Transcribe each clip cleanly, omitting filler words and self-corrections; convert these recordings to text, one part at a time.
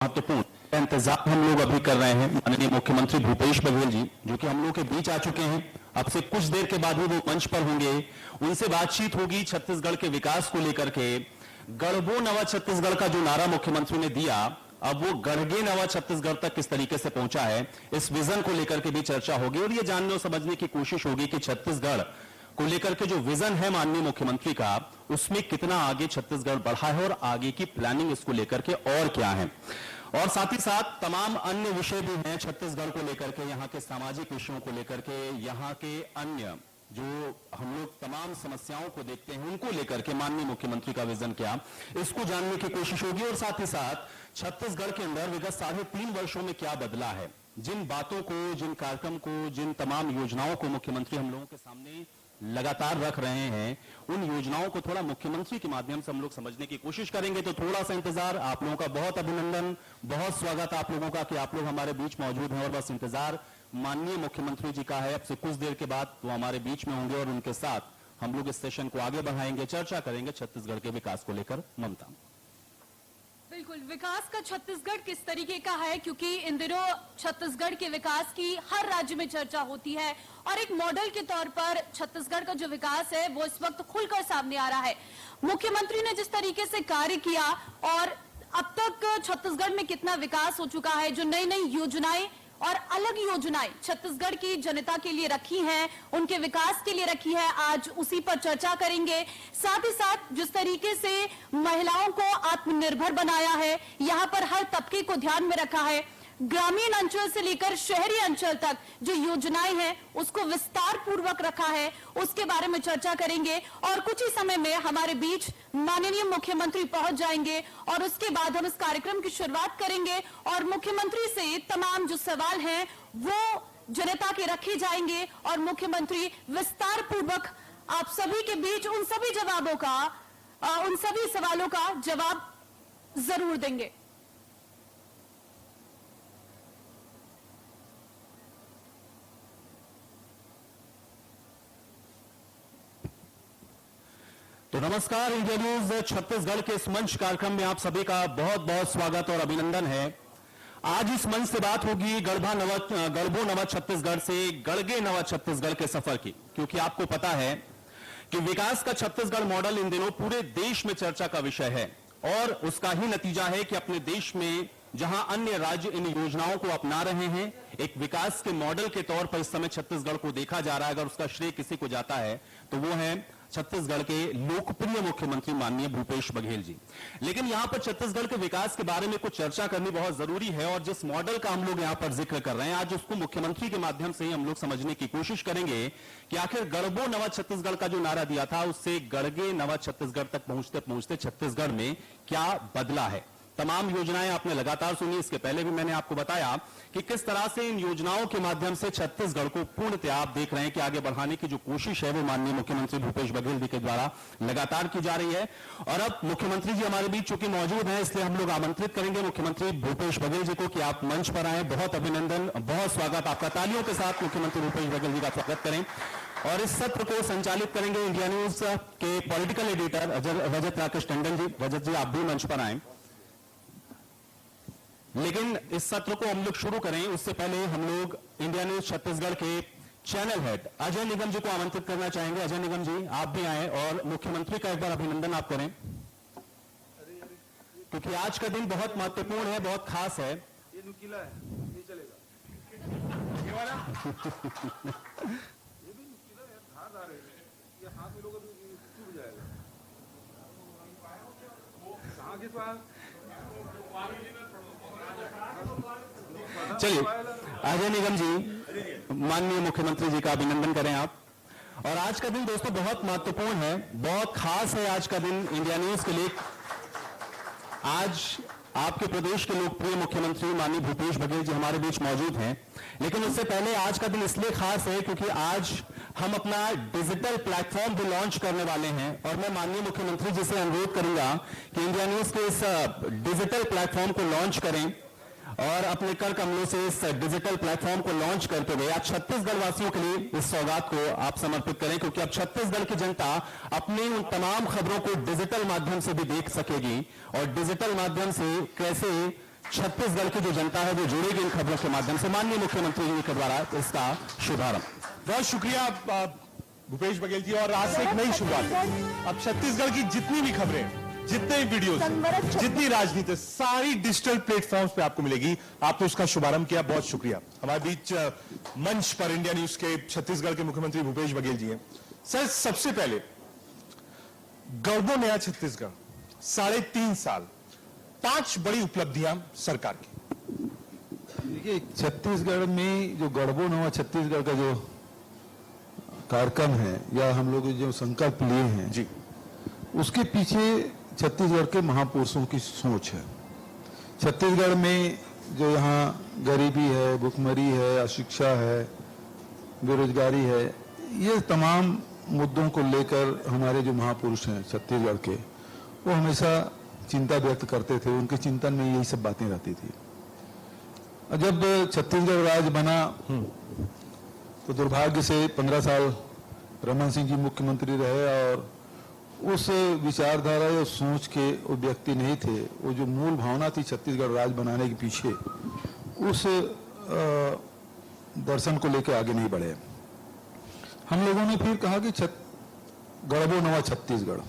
महत्वपूर्ण इंतजार हम लोग अभी कर रहे हैं। माननीय मुख्यमंत्री भूपेश बघेल जी जो कि हम लोग के बीच आ चुके हैं, अब से कुछ देर के बाद ही वो मंच पर होंगे। उनसे बातचीत होगी छत्तीसगढ़ के विकास को लेकर के। गढ़बो नवा छत्तीसगढ़ का जो नारा मुख्यमंत्री ने दिया, अब वो गढ़गे नवा छत्तीसगढ़ तक किस तरीके से पहुंचा है, इस विजन को लेकर के भी चर्चा होगी और ये जानने और समझने की कोशिश होगी कि छत्तीसगढ़ को लेकर के जो विजन है माननीय मुख्यमंत्री का, उसमें कितना आगे छत्तीसगढ़ बढ़ा है और आगे की प्लानिंग इसको लेकर के और क्या है। और साथ ही साथ तमाम अन्य विषय भी हैं छत्तीसगढ़ को लेकर के, यहाँ के सामाजिक विषयों को लेकर के, यहाँ के अन्य जो हम लोग तमाम समस्याओं को देखते हैं उनको लेकर के माननीय मुख्यमंत्री का विजन क्या, इसको जानने की कोशिश होगी। और साथ ही साथ छत्तीसगढ़ के अंदर विगत 3.5 वर्षों में क्या बदला है, जिन बातों को, जिन कार्यक्रम को, जिन तमाम योजनाओं को मुख्यमंत्री हम लोगों के सामने लगातार रख रहे हैं, उन योजनाओं को थोड़ा मुख्यमंत्री के माध्यम से हम लोग समझने की कोशिश करेंगे। तो थोड़ा सा इंतजार, आप लोगों का बहुत अभिनंदन, बहुत स्वागत आप लोगों का कि आप लोग हमारे बीच मौजूद हैं और बस इंतजार माननीय मुख्यमंत्री जी का है। अब से कुछ देर के बाद वो हमारे बीच में होंगे और उनके साथ हम लोग इस सेशन को आगे बढ़ाएंगे, चर्चा करेंगे छत्तीसगढ़ के विकास को लेकर। ममता, बिल्कुल, विकास का छत्तीसगढ़ किस तरीके का है, क्योंकि इन दिनों छत्तीसगढ़ के विकास की हर राज्य में चर्चा होती है और एक मॉडल के तौर पर छत्तीसगढ़ का जो विकास है वो इस वक्त खुलकर सामने आ रहा है। मुख्यमंत्री ने जिस तरीके से कार्य किया और अब तक छत्तीसगढ़ में कितना विकास हो चुका है, जो नई नई योजनाएं और अलग योजनाएं छत्तीसगढ़ की जनता के लिए रखी हैं, उनके विकास के लिए रखी है, आज उसी पर चर्चा करेंगे। साथ ही साथ जिस तरीके से महिलाओं को आत्मनिर्भर बनाया है, यहाँ पर हर तबके को ध्यान में रखा है, ग्रामीण अंचल से लेकर शहरी अंचल तक जो योजनाएं हैं उसको विस्तार पूर्वक रखा है, उसके बारे में चर्चा करेंगे। और कुछ ही समय में हमारे बीच माननीय मुख्यमंत्री पहुंच जाएंगे और उसके बाद हम इस कार्यक्रम की शुरुआत करेंगे और मुख्यमंत्री से तमाम जो सवाल हैं वो जनता के रखे जाएंगे और मुख्यमंत्री विस्तार पूर्वक आप सभी के बीच उन सभी जवाबों का, उन सभी सवालों का जवाब जरूर देंगे। तो नमस्कार, इंडिया न्यूज छत्तीसगढ़ के इस मंच कार्यक्रम में आप सभी का बहुत बहुत स्वागत और अभिनंदन है। आज इस मंच से बात होगी गढ़बो नवा छत्तीसगढ़ से गढ़गे नवा छत्तीसगढ़ के सफर की, क्योंकि आपको पता है कि विकास का छत्तीसगढ़ मॉडल इन दिनों पूरे देश में चर्चा का विषय है और उसका ही नतीजा है कि अपने देश में जहां अन्य राज्य इन योजनाओं को अपना रहे हैं, एक विकास के मॉडल के तौर पर इस समय छत्तीसगढ़ को देखा जा रहा है। अगर उसका श्रेय किसी को जाता है तो वो है छत्तीसगढ़ के लोकप्रिय मुख्यमंत्री माननीय भूपेश बघेल जी। लेकिन यहां पर छत्तीसगढ़ के विकास के बारे में कुछ चर्चा करनी बहुत जरूरी है और जिस मॉडल का हम लोग यहां पर जिक्र कर रहे हैं आज, उसको मुख्यमंत्री के माध्यम से ही हम लोग समझने की कोशिश करेंगे कि आखिर गढ़बो नवा छत्तीसगढ़ का जो नारा दिया था उससे गढ़गे नवा छत्तीसगढ़ तक पहुंचते पहुंचते छत्तीसगढ़ में क्या बदला है। तमाम योजनाएं आपने लगातार सुनी, इसके पहले भी मैंने आपको बताया कि किस तरह से इन योजनाओं के माध्यम से छत्तीसगढ़ को पूर्णतः आप देख रहे हैं कि आगे बढ़ाने की जो कोशिश है वो माननीय मुख्यमंत्री भूपेश बघेल जी के द्वारा लगातार की जा रही है। और अब मुख्यमंत्री जी हमारे बीच चूंकि मौजूद हैं, इसलिए हम लोग आमंत्रित करेंगे मुख्यमंत्री भूपेश बघेल जी को कि आप मंच पर आए। बहुत अभिनंदन, बहुत स्वागत आपका, तालियों के साथ मुख्यमंत्री भूपेश बघेल जी का स्वागत करें। और इस सत्र को संचालित करेंगे इंडिया न्यूज के पॉलिटिकल एडिटर रजत राकेश टंडन जी। रजत जी, आप भी मंच पर आए। लेकिन इस सत्र को हम लोग शुरू करें उससे पहले हम लोग इंडिया न्यूज छत्तीसगढ़ के चैनल हेड अजय निगम जी को आमंत्रित करना चाहेंगे। अजय निगम जी, आप भी आए और मुख्यमंत्री का एक बार अभिनंदन आप करें, क्योंकि आज का दिन बहुत महत्वपूर्ण है, बहुत खास है। ये नुकीला है, ये चलेगा। ये वाला ये भी नुकीला है, धारदार है, ये हाथ में लोग टूट जाएगा। कहाँ के पास चलिए, अजय निगम जी, माननीय मुख्यमंत्री जी का अभिनंदन करें आप। और आज का दिन दोस्तों बहुत महत्वपूर्ण है, बहुत खास है आज का दिन इंडिया न्यूज के लिए। आज आपके प्रदेश के लोकप्रिय मुख्यमंत्री माननीय भूपेश बघेल जी हमारे बीच मौजूद हैं। लेकिन उससे पहले आज का दिन इसलिए खास है क्योंकि आज हम अपना डिजिटल प्लेटफॉर्म भी लॉन्च करने वाले हैं और मैं माननीय मुख्यमंत्री जी से अनुरोध करूंगा कि इंडिया न्यूज के इस डिजिटल प्लेटफॉर्म को लॉन्च करें और अपने कर कमलों से इस डिजिटल प्लेटफॉर्म को लॉन्च करते हुए आज छत्तीसगढ़ वासियों के लिए इस सौगात को आप समर्पित करें, क्योंकि अब छत्तीसगढ़ की जनता अपनी उन तमाम खबरों को डिजिटल माध्यम से भी देख सकेगी और डिजिटल माध्यम से कैसे छत्तीसगढ़ की जो जनता है वो जुड़ेगी इन खबरों के माध्यम से। माननीय मुख्यमंत्री जी के द्वारा इसका शुभारंभ। बहुत शुक्रिया भूपेश बघेल जी। और आज से एक नई शुरुआत। अब छत्तीसगढ़ की जितनी भी खबरें, जितने भी वीडियोस, जितनी राजनीति, सारी डिजिटल प्लेटफॉर्म्स पे आपको मिलेगी। आपने उसका शुभारंभ किया, बहुत शुक्रिया। हमारे बीच मंच पर इंडिया न्यूज के छत्तीसगढ़ के मुख्यमंत्री भूपेश बघेल जी हैं। सर, सबसे पहले गढ़बो नया छत्तीसगढ़, 3.5 साल, 5 बड़ी उपलब्धियां सरकार की। देखिए, छत्तीसगढ़ में जो गढ़बो नवा छत्तीसगढ़ का जो कार्यक्रम है या हम लोग जो संकल्प लिए हैं जी, उसके पीछे छत्तीसगढ़ के महापुरुषों की सोच है। छत्तीसगढ़ में जो यहाँ गरीबी है, भुखमरी है, अशिक्षा है, बेरोजगारी है, ये तमाम मुद्दों को लेकर हमारे जो महापुरुष हैं छत्तीसगढ़ के, वो हमेशा चिंता व्यक्त करते थे। उनके चिंतन में यही सब बातें रहती थी। और जब छत्तीसगढ़ राज्य बना तो दुर्भाग्य से 15 साल रमन सिंह जी मुख्यमंत्री रहे और उस विचारधारा या सोच के वो व्यक्ति नहीं थे। वो जो मूल भावना थी छत्तीसगढ़ राज्य बनाने के पीछे, उस दर्शन को लेकर आगे नहीं बढ़े। हम लोगों ने फिर कहा कि गढ़बो नवा छत्तीसगढ़,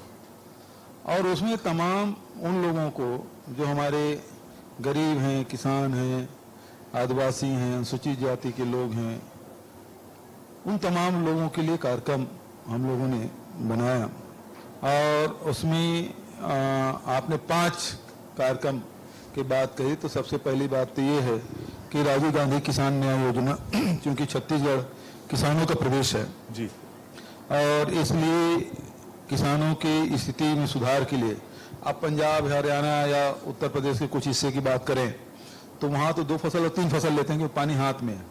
और उसमें तमाम उन लोगों को जो हमारे गरीब हैं, किसान हैं, आदिवासी हैं, अनुसूचित जाति के लोग हैं, उन तमाम लोगों के लिए कार्यक्रम हम लोगों ने बनाया। और उसमें आपने 5 कार्यक्रम की बात कही, तो सबसे पहली बात तो ये है कि राजीव गांधी किसान न्याय योजना, क्योंकि छत्तीसगढ़ किसानों का प्रदेश है जी, और इसलिए किसानों की स्थिति में सुधार के लिए आप पंजाब, हरियाणा या उत्तर प्रदेश के कुछ हिस्से की बात करें तो वहाँ तो 2 फसल और 3 फसल लेते हैं क्योंकि पानी हाथ में है।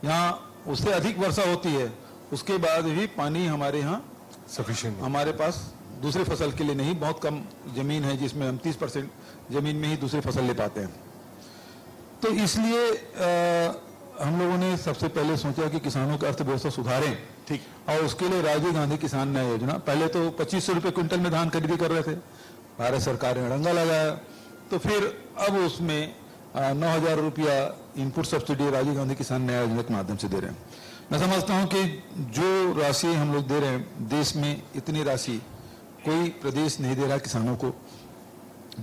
यहाँ उससे अधिक वर्षा होती है, उसके बाद भी पानी हमारे यहाँ सफिशिएंट। हमारे पास दूसरे फसल के लिए नहीं, बहुत कम जमीन है जिसमें हम 30% जमीन में ही दूसरी फसल ले पाते हैं। तो इसलिए हम लोगों ने सबसे पहले सोचा कि किसानों की अर्थव्यवस्था सुधारें। ठीक। और उसके लिए राजीव गांधी किसान न्याय योजना, पहले तो 2500 रुपये क्विंटल में धान खरीदी कर रहे थे, भारत सरकार ने डंगा लगाया, तो फिर अब उसमें 9,000 रुपया इनपुट सब्सिडी राजीव गांधी किसान न्याय योजना के माध्यम से दे रहे हैं। मैं समझता हूं कि जो राशि हम लोग दे रहे हैं, देश में इतनी राशि कोई प्रदेश नहीं दे रहा किसानों को।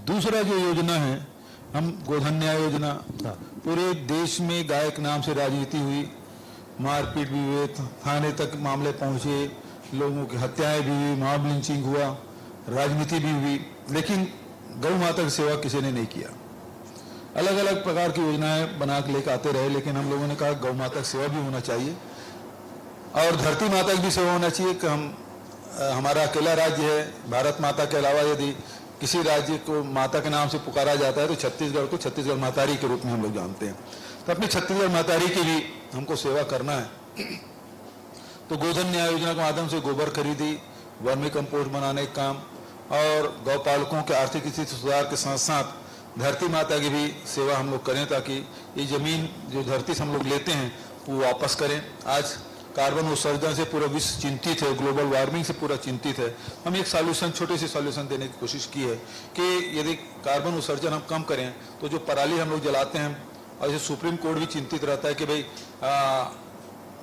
दूसरा जो योजना है, हम गोधन न्याय योजना, पूरे देश में गाय के नाम से राजनीति हुई, मारपीट भी हुए, थाने तक मामले पहुंचे, लोगों की हत्याएं भी हुई, मॉब लिंचिंग हुआ, राजनीति भी हुई, लेकिन गौ माता की सेवा किसी ने नहीं किया। अलग अलग प्रकार की योजनाएं बना के लेकर आते रहे, लेकिन हम लोगों ने कहा गौ माता की सेवा भी होना चाहिए और धरती माता की भी सेवा होना चाहिए। कि हमारा अकेला राज्य है, भारत माता के अलावा यदि किसी राज्य को माता के नाम से पुकारा जाता है तो छत्तीसगढ़ को छत्तीसगढ़ मातारी के रूप में हम लोग जानते हैं। तो अपनी छत्तीसगढ़ मातारी की भी हमको सेवा करना है। तो गोधन न्याय योजना के माध्यम से गोबर खरीदी, वर्मी कंपोस्ट बनाने का काम और गौ पालकों के आर्थिक स्थिति सुधार के साथ साथ धरती माता की भी सेवा हम लोग करें, ताकि ये जमीन जो धरती से हम लोग लेते हैं वो वापस करें। आज कार्बन उत्सर्जन से पूरा विश्व चिंतित है, ग्लोबल वार्मिंग से पूरा चिंतित है। हम एक सॉल्यूशन, छोटे से सॉल्यूशन देने की कोशिश की है कि यदि कार्बन उत्सर्जन हम कम करें तो जो पराली हम लोग जलाते हैं, और जैसे सुप्रीम कोर्ट भी चिंतित रहता है कि भाई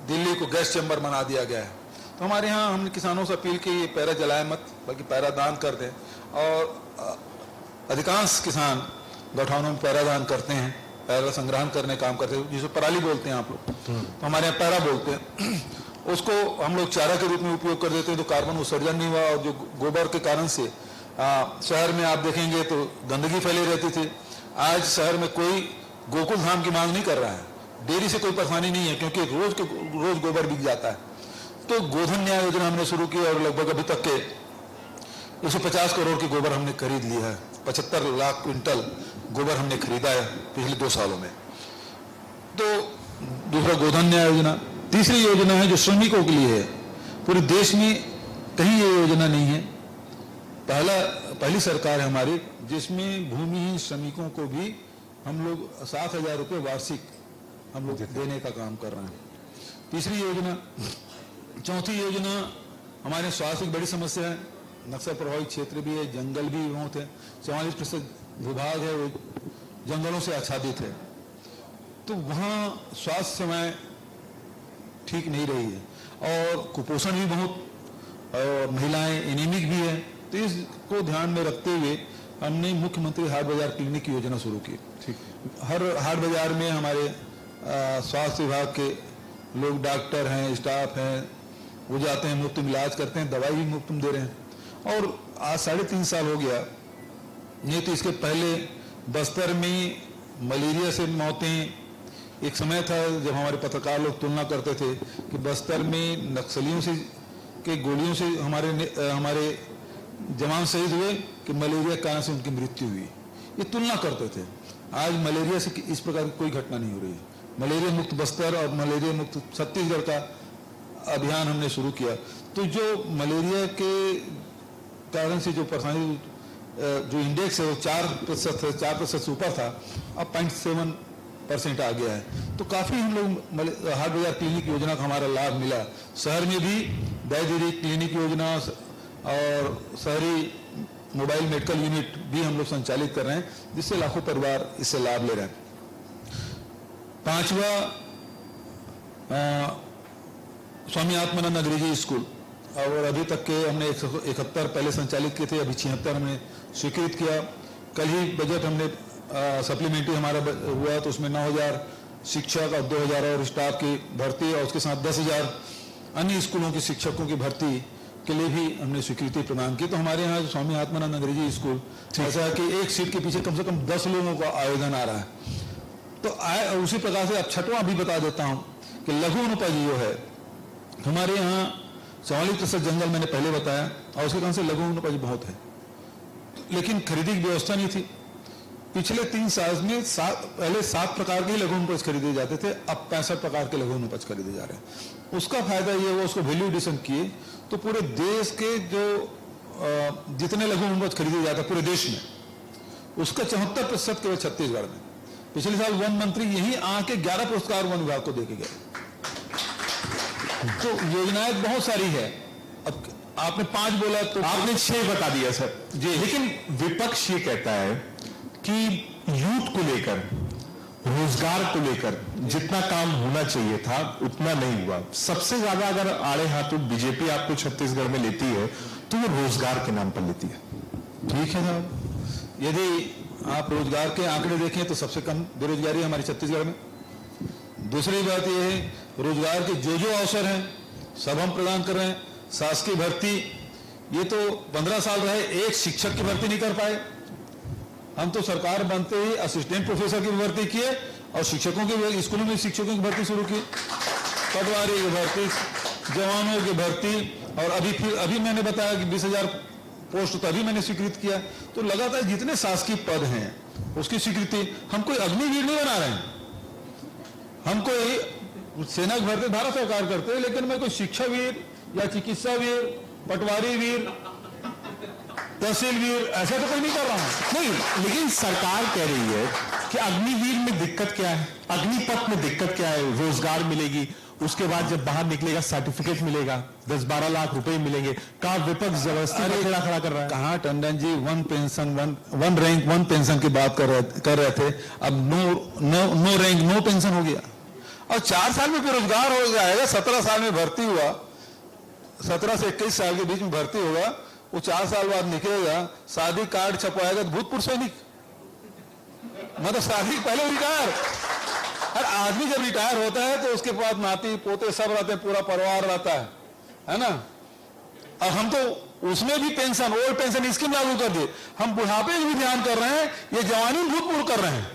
दिल्ली को गैस चैम्बर बना दिया गया है, तो हमारे यहाँ हमने किसानों से अपील की, ये पैरा जलाए मत, बल्कि पैरा दान कर दें। और अधिकांश किसान गौठानों में पैरा दान करते हैं, पैरा संग्रहण करने काम करते हैं, जिसे पराली बोलते हैं आप लोग, तो हमारे यहाँ पैरा बोलते हैं। उसको हम लोग चारा के रूप में उपयोग कर देते हैं, तो कार्बन उत्सर्जन नहीं हुआ। और जो गोबर के कारण से शहर में आप देखेंगे तो गंदगी फैली रहती थी। आज शहर में कोई गोकुल धाम की मांग नहीं कर रहा है, डेयरी से कोई परेशानी नहीं है, क्योंकि रोज गोबर बिक जाता है। तो गोधन न्याय योजना हमने शुरू की और लगभग अभी तक के 150 करोड़ की गोबर हमने खरीद लिया है। 75 लाख क्विंटल गोबर हमने खरीदा है पिछले 2 सालों में। तो दूसरा गोधन न्याय योजना। तीसरी योजना है जो श्रमिकों के लिए है, पूरे देश में कहीं ये योजना नहीं है, पहली सरकार है हमारी जिसमें भूमिहीन श्रमिकों को भी हम लोग 7,000 रुपये वार्षिक हम लोग देने का काम कर रहे हैं। तीसरी योजना। चौथी योजना, हमारे स्वास्थ्य की बड़ी समस्या है, नक्सल प्रभावित क्षेत्र भी है, जंगल भी बहुत है, 44% भूभाग है, वो जंगलों से आच्छादित है, तो वहाँ स्वास्थ्य सेवाएं ठीक नहीं रही है और कुपोषण भी बहुत, और महिलाएं एनीमिक भी है। तो इसको ध्यान में रखते हुए हमने मुख्यमंत्री हाट बाजार क्लिनिक की योजना शुरू की। ठीक। हर हाट बाजार में हमारे स्वास्थ्य विभाग के लोग, डॉक्टर हैं, स्टाफ हैं, वो जाते हैं, मुफ्त में इलाज करते हैं, दवाई भी मुफ्त में दे रहे हैं। और आज 3.5 साल हो गया, नहीं तो इसके पहले बस्तर में मलेरिया से मौतें, एक समय था जब हमारे पत्रकार लोग तुलना करते थे कि बस्तर में नक्सलियों से के गोलियों से हमारे जवान शहीद हुए कि मलेरिया कारण से उनकी मृत्यु हुई, ये तुलना करते थे। आज मलेरिया से इस प्रकार की कोई घटना नहीं हो रही है। मलेरिया मुक्त बस्तर और मलेरिया मुक्त छत्तीसगढ़ का अभियान हमने शुरू किया। तो जो मलेरिया के कारण से जो परेशानी, जो इंडेक्स है वो 4% है, 4% से ऊपर था, अब 0.7% आ गया है। तो काफी हम लोग हाट बाजार क्लिनिक योजना का हमारा लाभ मिला। शहर में भी दैदिरी क्लिनिक योजना और शहरी मोबाइल मेडिकल यूनिट भी हम लोग संचालित कर रहे हैं, जिससे लाखों परिवार इससे लाभ ले रहे हैं। 5वां स्वामी आत्मानंद अंग्रेजी स्कूल, और अभी तक के हमने 171 पहले संचालित किए थे, अभी 76 हमने स्वीकृत किया। कल ही बजट हमने सप्लीमेंट्री हमारा हुआ, तो उसमें 9,000 शिक्षक और 2,000 और स्टाफ की भर्ती, और उसके साथ 10,000 अन्य स्कूलों के शिक्षकों की भर्ती के लिए भी हमने स्वीकृति प्रदान की। तो हमारे यहाँ स्वामी आत्मानंद अंग्रेजी स्कूल ऐसा है कि एक सीट के पीछे कम से कम 10 लोगों का आवेदन आ रहा है। तो उसी प्रकार से अब 6वां भी बता देता हूँ कि लघु अनुपज जो है हमारे यहाँ 44% जंगल मैंने पहले बताया, और उसके कारण से लघु अनुपज बहुत है, लेकिन खरीदी की व्यवस्था नहीं थी। पिछले 3 साल में पहले 7 प्रकार के लघु अनुपज खरीदे जाते थे, अब 65 प्रकार के लघु अनुपज खरीदे जा रहे हैं। उसका फायदा ये हुआ, उसको वैल्यू एडिशन किए तो पूरे देश के जो जितने लघु अनुपज खरीदे जाते हैं पूरे देश में, उसका 74% केवल छत्तीसगढ़ में। पिछले साल वन मंत्री यही आके 11 पुरस्कार वन विभाग को देके गए। तो योजनाएं बहुत सारी है। अब आपने 5 बोला तो आपने 6 बता दिया सर जी। लेकिन विपक्ष ये कहता है कि यूथ को लेकर, रोजगार को लेकर जितना काम होना चाहिए था उतना नहीं हुआ। सबसे ज्यादा अगर आड़े हाथों बीजेपी आपको छत्तीसगढ़ में लेती है तो वो रोजगार के नाम पर लेती है। ठीक है साहब, यदि आप रोजगार के आंकड़े देखें तो सबसे कम बेरोजगारी हमारे छत्तीसगढ़ में। दूसरी बात यह है, रोजगार के जो अवसर हैं सब हम प्रदान कर रहे हैं। शासकीय भर्ती, ये तो 15 साल रहे, एक शिक्षक की भर्ती नहीं कर पाए। हम तो सरकार बनते ही असिस्टेंट प्रोफेसर की भर्ती किए और शिक्षकों की, स्कूलों में शिक्षकों की भर्ती शुरू की, पटवारी की भर्ती, जवानों की भर्ती, और अभी मैंने बताया कि 20,000 पोस्ट तो अभी मैंने स्वीकृत किया। तो लगातार जितने शासकीय पद हैं उसकी स्वीकृति। हम कोई अग्निवीर नहीं बना रहे हैं, हम कोई सेना की भर्ती भारत सरकार करते हैं, लेकिन मैं कोई शिक्षा वीर या चिकित्सा वीर, पटवारी वीर, तहसील वीर ऐसा तो कोई नहीं कर रहा हूं। नहीं, लेकिन सरकार कह रही है कि अग्निवीर में दिक्कत क्या है, अग्निपथ में दिक्कत क्या है, रोजगार मिलेगी, उसके बाद जब बाहर निकलेगा सर्टिफिकेट मिलेगा, 10-12 लाख रुपए मिलेंगे। कहा विपक्ष जबरदस्ती खड़ा कर रहा है। कहा Tandon ji one pension, one rank one pension की बात कर रहे थे, अब नो रैंक नो पेंशन हो गया, और 4 साल में बेरोजगार हो जाएगा। 17 साल में भर्ती हुआ, 17 से 21 साल के बीच में भर्ती होगा, वो 4 साल बाद निकलेगा, शादी कार्ड छपवाएगा तो भूतपूर्व सैनिक, मतलब शादी पहले रिटायर। हर आदमी जब रिटायर होता है तो उसके बाद नाती पोते सब रहते हैं, पूरा परिवार रहता है ना। और हम तो उसमें भी पेंशन, ओल्ड पेंशन स्कीम लागू कर दिए। हम बुढ़ापे में भी ध्यान कर रहे हैं, ये जवानी में भूतपूर्व कर रहे हैं।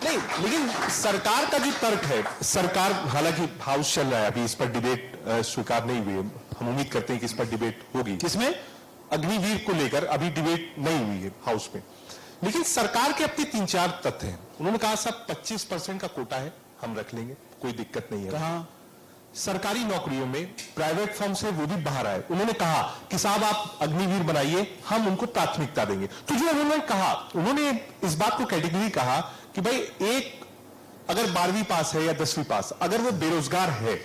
नहीं, लेकिन सरकार का जो तर्क है, सरकार, हालांकि हाउस चल रहा है अभी, इस पर डिबेट स्वीकार नहीं हुई है, हम उम्मीद करते हैं कि इस पर डिबेट होगी। किसमें? अग्निवीर को लेकर अभी डिबेट नहीं हुई है हाउस में, लेकिन सरकार के अपने 3-4 तथ्य हैं। उन्होंने कहा साहब 25% का कोटा है, हम रख लेंगे, कोई दिक्कत नहीं है। कहाँ? सरकारी नौकरियों में प्राइवेट फर्म से वो भी बाहर आए। उन्होंने कहा कि साहब आप अग्निवीर बनाइए, हम उनको प्राथमिकता देंगे। तो जो उन्होंने कहा, उन्होंने इस बात को कैटेगरी कहा कि भाई एक अगर 12वीं पास है या 10वीं पास, अगर वो बेरोजगार है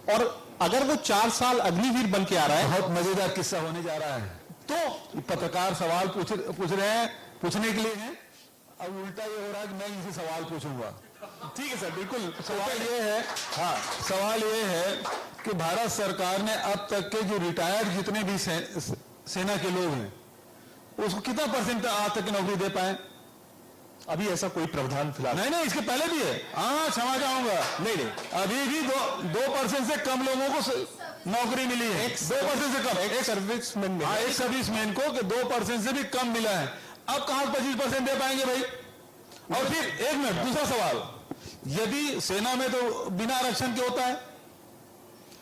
और अगर वो 4 साल अग्निवीर बन के आ रहा है, बहुत मजेदार किस्सा होने जा रहा है। तो पत्रकार सवाल पूछ रहे हैं, पूछने के लिए हैं। अब उल्टा ये हो रहा है कि मैं इनसे सवाल पूछूंगा। ठीक है सर, बिल्कुल। सवाल ये है, हाँ, सवाल ये है कि भारत सरकार ने अब तक के जो रिटायर्ड जितने भी सेना के लोग हैं उसको कितना परसेंट आज तक की नौकरी दे पाए? अभी ऐसा कोई प्रावधान फिलहाल नहीं, इसके पहले भी है। हाँ, क्षमा चाहूंगा, नहीं, अभी भी 2% से कम लोगों को नौकरी मिली है। 2% से कम एक सर्विसमैन में, हाँ, एक सर्विसमैन को 2% से भी कम मिला है। अब कहां 25% दे पाएंगे भाई? और फिर एक मिनट, दूसरा सवाल, यदि सेना में तो बिना आरक्षण के होता है,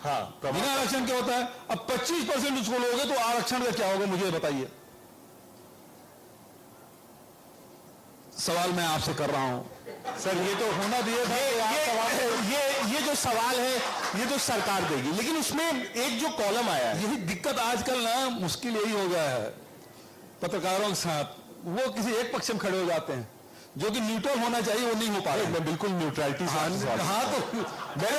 हाँ, बिना आरक्षण के होता है, अब 25% उसको लोगे तो आरक्षण का क्या होगा, मुझे बताइए। सवाल मैं आपसे कर रहा हूं सर, ये तो होना दिए था। ये जो सवाल है ये तो सरकार देगी, लेकिन उसमें एक जो कॉलम आया है, यही दिक्कत आजकल ना मुश्किल यही हो गया है पत्रकारों के साथ, वो किसी एक पक्ष में खड़े हो जाते हैं, जो कि न्यूट्रल होना चाहिए वो नहीं हो पा रहा। मैं बिल्कुल न्यूट्रलिटी से आपसे सवाल हाँ, तो मैं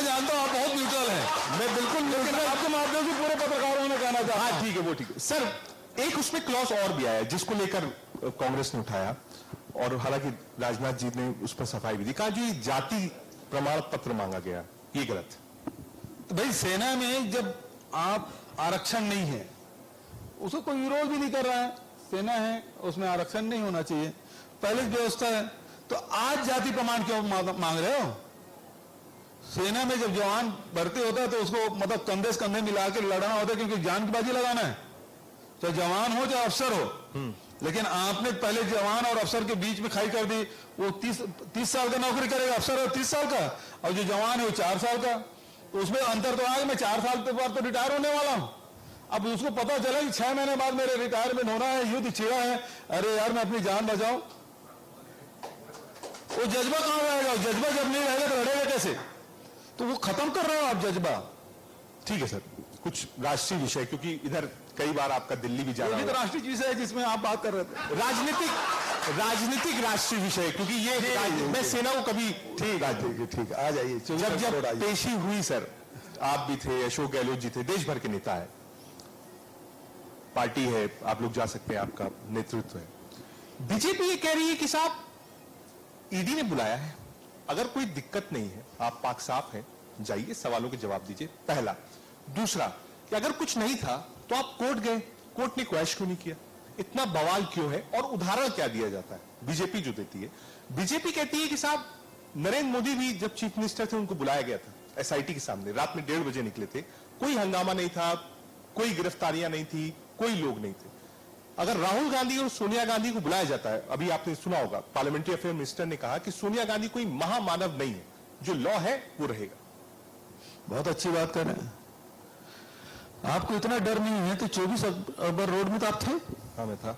जानता हूँ आप बहुत न्यूट्रल हैं, मैं बिल्कुल लेकिन आपके माध्यम से पूरे पत्रकारों ने कहना चाहता हाँ, ठीक है, वो ठीक है सर। एक उसमें क्लॉज और भी आया जिसको लेकर कांग्रेस ने उठाया, और हालांकि राजनाथ जी ने उस पर सफाई भी दी, कहा जो ये जाति प्रमाण पत्र मांगा गया ये गलत। तो भाई सेना में जब आप आरक्षण नहीं है उसको कोई विरोध भी नहीं कर रहा है, सेना है उसमें आरक्षण नहीं होना चाहिए, पहले व्यवस्था है, तो आज जाति प्रमाण क्यों मांग रहे हो? सेना में जब जवान भर्ती होता है तो उसको मतलब कंधे से कंधे मिला के लड़ना होता है, क्योंकि जान की बाजी लगाना है, चाहे जवान हो चाहे अफसर हो। लेकिन आपने पहले जवान और अफसर के बीच में खाई कर दी। वो 30 साल का नौकरी करेगा अफसर, और 30 साल का, और जो जवान है वो 4 साल का, तो उसमें अंतर तो आएगा। मैं 4 साल के बाद तो रिटायर होने वाला हूं, अब उसको पता चला कि 6 महीने बाद मेरे रिटायरमेंट होना है, युद्ध छिड़ा है, अरे यार मैं अपनी जान बचाऊं, वो जज्बा कहां रहेगा? जज्बा जब नहीं रहेगा तो लड़ेगा कैसे? तो वो खत्म कर रहे हो आप जज्बा। ठीक है सर, कुछ राष्ट्रीय विषय, क्योंकि इधर कई बार आपका दिल्ली भी जाना ये तो हुआ। राष्ट्रीय विषय है जिसमें आप बात कर रहे थे, राजनीतिक राष्ट्रीय विषय, क्योंकि ये मैं सेना को कभी ठीक आ जाइए। जब पेशी हुई सर, आप भी थे, अशोक गहलोत जी थे, देश भर के नेता है, पार्टी है, आप लोग जा सकते हैं, आपका नेतृत्व है। बीजेपी ये कह रही है कि साहब ईडी ने बुलाया है, अगर कोई दिक्कत नहीं है, आप पाक साफ हैं, जाइए सवालों के जवाब दीजिए, पहला। दूसरा कि अगर कुछ नहीं था तो आप कोर्ट गए, कोर्ट ने क्वेश्चन क्यों नहीं किया, इतना बवाल क्यों है, और उदाहरण क्या दिया जाता है? बीजेपी जो देती है, बीजेपी कहती है कि साहब नरेंद्र मोदी भी जब चीफ मिनिस्टर थे उनको बुलाया गया था एसआईटी के सामने, रात में 1:30 बजे निकले थे, कोई हंगामा नहीं था, कोई गिरफ्तारियां नहीं थी, कोई लोग नहीं थे। अगर राहुल गांधी और सोनिया गांधी को बुलाया जाता है, अभी आपने सुना होगा पार्लियामेंट्री अफेयर मिनिस्टर ने कहा कि सोनिया गांधी कोई महामानव नहीं है, जो लॉ है वो रहेगा। बहुत अच्छी बात कर रहे हैं। आपको इतना डर नहीं है तो 24 अक्टूबर रोड में तो आप थे? हाँ, मैं था।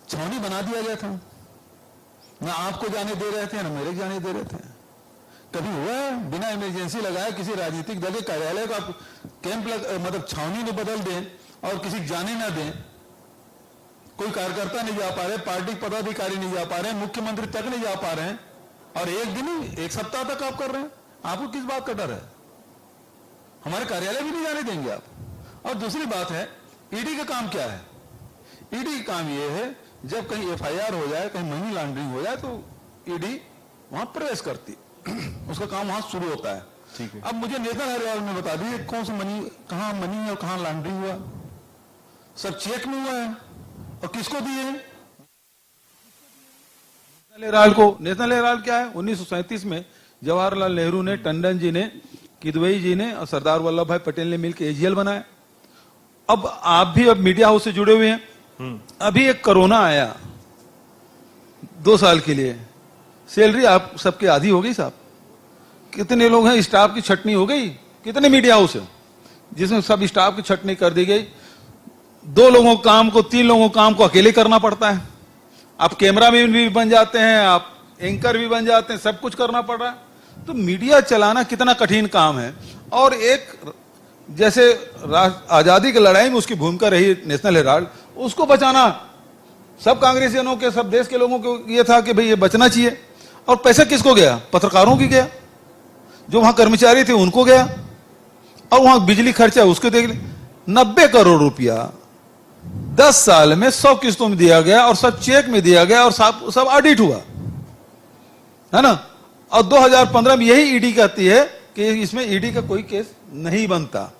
छावनी बना दिया गया था, ना आपको जाने दे रहे थे ना मेरे जाने दे रहे थे। कभी हुआ है बिना इमरजेंसी लगाए किसी राजनीतिक दल के कार्यालय को आप कैंप मतलब छावनी में बदल दें और किसी जाने ना दें? कोई कार्यकर्ता नहीं जा पा रहे, पार्टी पदाधिकारी नहीं जा पा रहे, मुख्यमंत्री तक नहीं जा पा रहे हैं, और एक दिन ही 1 सप्ताह तक आप कर रहे हैं। आपको किस बात का डर है? हमारे कार्यालय भी नहीं जाने देंगे आप। और दूसरी बात है, ईडी का काम क्या है? ईडी का काम यह है जब कहीं एफआईआर हो जाए, कहीं मनी लॉन्ड्रिंग हो जाए तो ईडी वहां प्रवेश करती उसका काम वहां शुरू होता है। ठीक है। अब मुझे नेता हरियाल में बता दीजिए कौन सा मनी, कहां मनी और कहां लॉन्ड्रिंग हुआ? सब चेक में हुआ है, और किसको दिए? नेशनल हेराल्ड क्या है? 1937 में जवाहरलाल नेहरू ने, टंडन जी ने, किदवई जी ने और सरदार वल्लभ भाई पटेल ने मिलकर एजीएल बनाया। अब आप भी अब मीडिया हाउस से जुड़े हुए हैं। अभी एक कोरोना आया 2 साल के लिए, सैलरी आप सबकी आधी हो गई साहब। कितने लोग हैं, स्टाफ की छटनी हो गई। कितने मीडिया हाउस है जिसमें सब स्टाफ की छटनी कर दी गई। 2 लोगों के काम को 3 लोगों के काम को अकेले करना पड़ता है। आप कैमरामैन भी बन जाते हैं, आप एंकर भी बन जाते हैं, सब कुछ करना पड़ रहा है। तो मीडिया चलाना कितना कठिन काम है। और एक जैसे आजादी की लड़ाई में उसकी भूमिका रही नेशनल हेराल्ड, उसको बचाना सब कांग्रेसियों के, सब देश के लोगों को ये था कि भाई ये बचना चाहिए। और पैसा किसको गया? पत्रकारों की गया, जो वहां कर्मचारी थे उनको गया, और वहां बिजली खर्चा उसको देख 90 करोड़ रुपया 10 साल में 100 किस्तों में दिया गया और सब चेक में दिया गया और सब ऑडिट हुआ, है ना। और 2015 में यही ईडी कहती है कि इसमें ईडी का कोई केस नहीं बनता।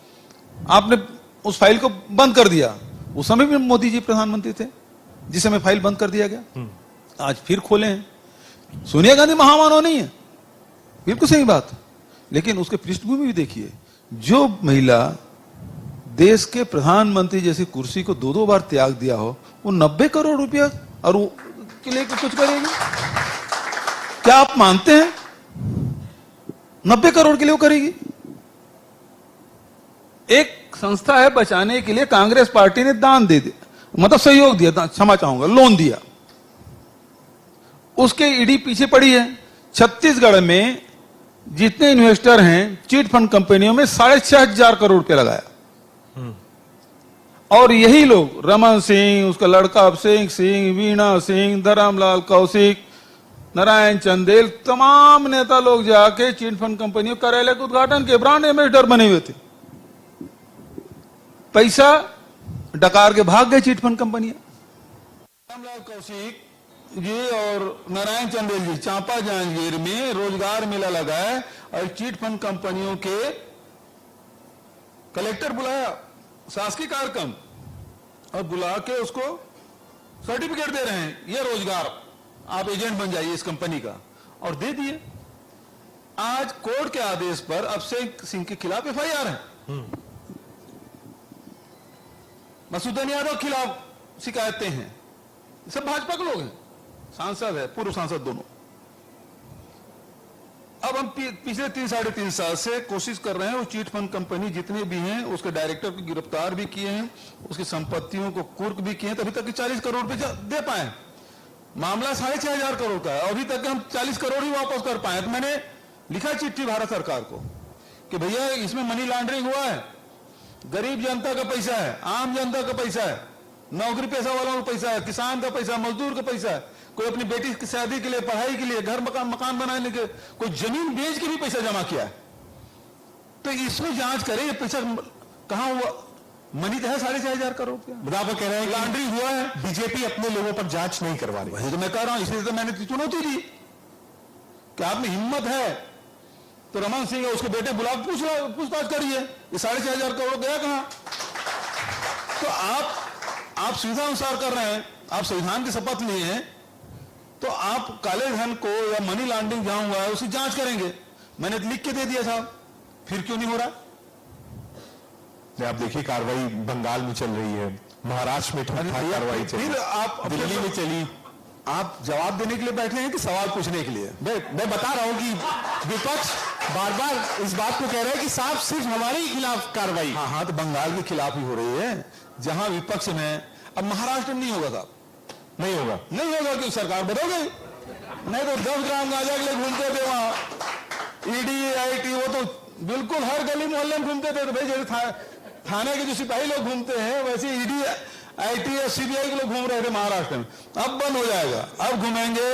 आपने उस फाइल को बंद कर दिया। उस समय भी मोदी जी प्रधानमंत्री थे जिस समय फाइल बंद कर दिया गया। आज फिर खोले हैं। सोनिया गांधी महामानव नहीं है, बिल्कुल सही बात, लेकिन उसके पृष्ठभूमि भी देखिए। जो महिला देश के प्रधानमंत्री जैसी कुर्सी को 2-2 बार त्याग दिया हो, वो 90 करोड़ रुपया और वो के लिए कुछ करेगी? क्या आप मानते हैं 90 करोड़ के लिए वो करेगी? एक संस्था है बचाने के लिए कांग्रेस पार्टी ने दान दे दिया, मतलब सहयोग दिया, क्षमा चाहूंगा, लोन दिया, उसके ईडी पीछे पड़ी है। छत्तीसगढ़ में जितने इन्वेस्टर हैं चिट फंड कंपनियों में 6,500 करोड़ रुपया लगाया। और यही लोग रमन सिंह, उसका लड़का अभिषेक सिंह, वीणा सिंह, धरमलाल कौशिक, नारायण चंदेल, तमाम नेता लोग जाके चिट फंड कंपनियों कार्यालय के उद्घाटन के ब्रांड एम्बेसडर बने हुए थे। पैसा डकार के भाग गए चिट फंड कंपनियां। रामलाल कौशिक जी और नारायण चंदेल जी चांपा जांजगीर में रोजगार मेला लगाए और चिट फंड कंपनियों के कलेक्टर बुलाया, शासकीय कार्यक्रम, और बुला के उसको सर्टिफिकेट दे रहे हैं, ये रोजगार, आप एजेंट बन जाइए इस कंपनी का, और दे दिए। आज कोर्ट के आदेश पर अभिषेक सिंह के खिलाफ एफआईआर है, मसूदन यादव के खिलाफ शिकायतें हैं। सब भाजपा के लोग हैं, सांसद है, पूर्व सांसद दोनों। अब हम पिछले 3-3.5 साल से कोशिश कर रहे हैं वो चिट फंड कंपनी जितने भी हैं उसके डायरेक्टर को गिरफ्तार भी किए हैं, उसकी संपत्तियों को कुर्क भी किए हैं, तभी तक 40 करोड़ रुपए दे पाए। मामला 6,500 करोड़ का है, अभी तक हम 40 करोड़ ही वापस कर पाए। तो मैंने लिखा चिट्ठी भारत सरकार को कि भैया इसमें मनी लॉन्ड्रिंग हुआ है, गरीब जनता का पैसा है, आम जनता का पैसा है, नौकरी पेशा वालों का पैसा है, किसान का पैसा, मजदूर का पैसा है, कोई अपनी बेटी की शादी के लिए, पढ़ाई के लिए, घर मकान बनाने के, कोई जमीन बेच के भी पैसा जमा किया है। तो इसमें जांच करें ये पैसा कहां हुआ। मनी तो है 6,500 करोड़ रुपया, आप कह रहे हैं लॉन्ड्रिंग हुआ है। बीजेपी अपने लोगों पर जांच नहीं करवा रही। वही तो मैं कह रहा हूं, इसलिए तो मैंने चुनौती दी कि आप में हिम्मत है तो रमन सिंह है उसके बेटे बुला पूछताछ करिए, ये 6,500 करोड़ गया कहां। तो आप सुविधा अनुसार कर रहे हैं, आप संविधान की शपथ लिए हैं, तो आप काले धन को या मनी लॉन्ड्रिंग जहां हुआ है उसकी जांच करेंगे। मैंने लिख के दे दिया साहब, फिर क्यों नहीं हो रहा? आप देखिए कार्रवाई बंगाल में चल रही है, महाराष्ट्र में कार्रवाई चली, फिर आप दिल्ली में चली। आप जवाब देने के लिए बैठे हैं कि सवाल पूछने के लिए? मैं बता रहा हूं कि विपक्ष बार बार इस बात को कह रहे हैं कि साहब सिर्फ हमारे ही खिलाफ कार्रवाई। हाँ, तो बंगाल के खिलाफ ही हो रही है जहां विपक्ष में। अब महाराष्ट्र में नहीं होगा साहब, नहीं होगा क्योंकि सरकार बदल गई। नहीं तो 10 ग्राम गांजा के लिए घूमते थे वहां ईडी आईटी, वो तो बिल्कुल हर गली मोहल्ले में घूमते थे। तो भाई जैसे थाने के जो सिपाही लोग घूमते हैं वैसे ईडी आईटी और सीबीआई के लोग घूम रहे थे महाराष्ट्र में। अब बंद हो जाएगा, अब घूमेंगे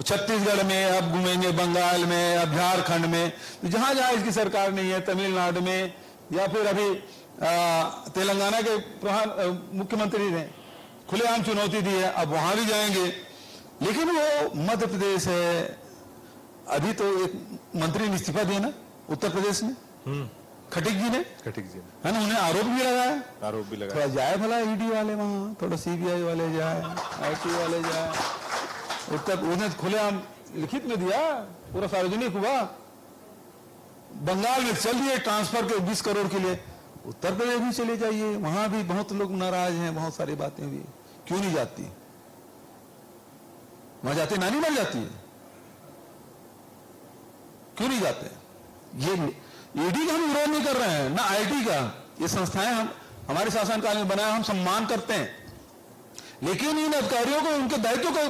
छत्तीसगढ़ में, अब घूमेंगे बंगाल में, अब झारखंड में, तो जहां जहां इसकी सरकार नहीं है, तमिलनाडु में, या फिर अभी तेलंगाना के मुख्यमंत्री ने खुलेआम चुनौती दी है, अब वहां भी जाएंगे। लेकिन वो मध्य प्रदेश है, अभी तो एक मंत्री ने इस्तीफा दिया ना उत्तर प्रदेश में, खटीक जी ने, है ना, उन्हें आरोप भी लगाया, थोड़ा जाए भला ईडी वाले वहां, थोड़ा सीबीआई वाले जाए, आईटी वाले जाए। उत्तर उन्हें खुलेआम लिखित में दिया, पूरा सार्वजनिक हुआ। बंगाल में चल रही है ट्रांसफर के 20 करोड़ के लिए, उत्तर प्रदेश भी चले जाइए, वहां भी बहुत लोग नाराज हैं, बहुत सारी बातें भी। क्यों नहीं जाती? वहां जाते नानी मर जाती है, क्यों नहीं जाते? ये ईडी का हम विरोध नहीं कर रहे हैं, ना आईटी का। ये संस्थाएं हम हमारे शासनकाल में बनाया, हम सम्मान करते हैं, लेकिन इन अधिकारियों को उनके दायित्व को,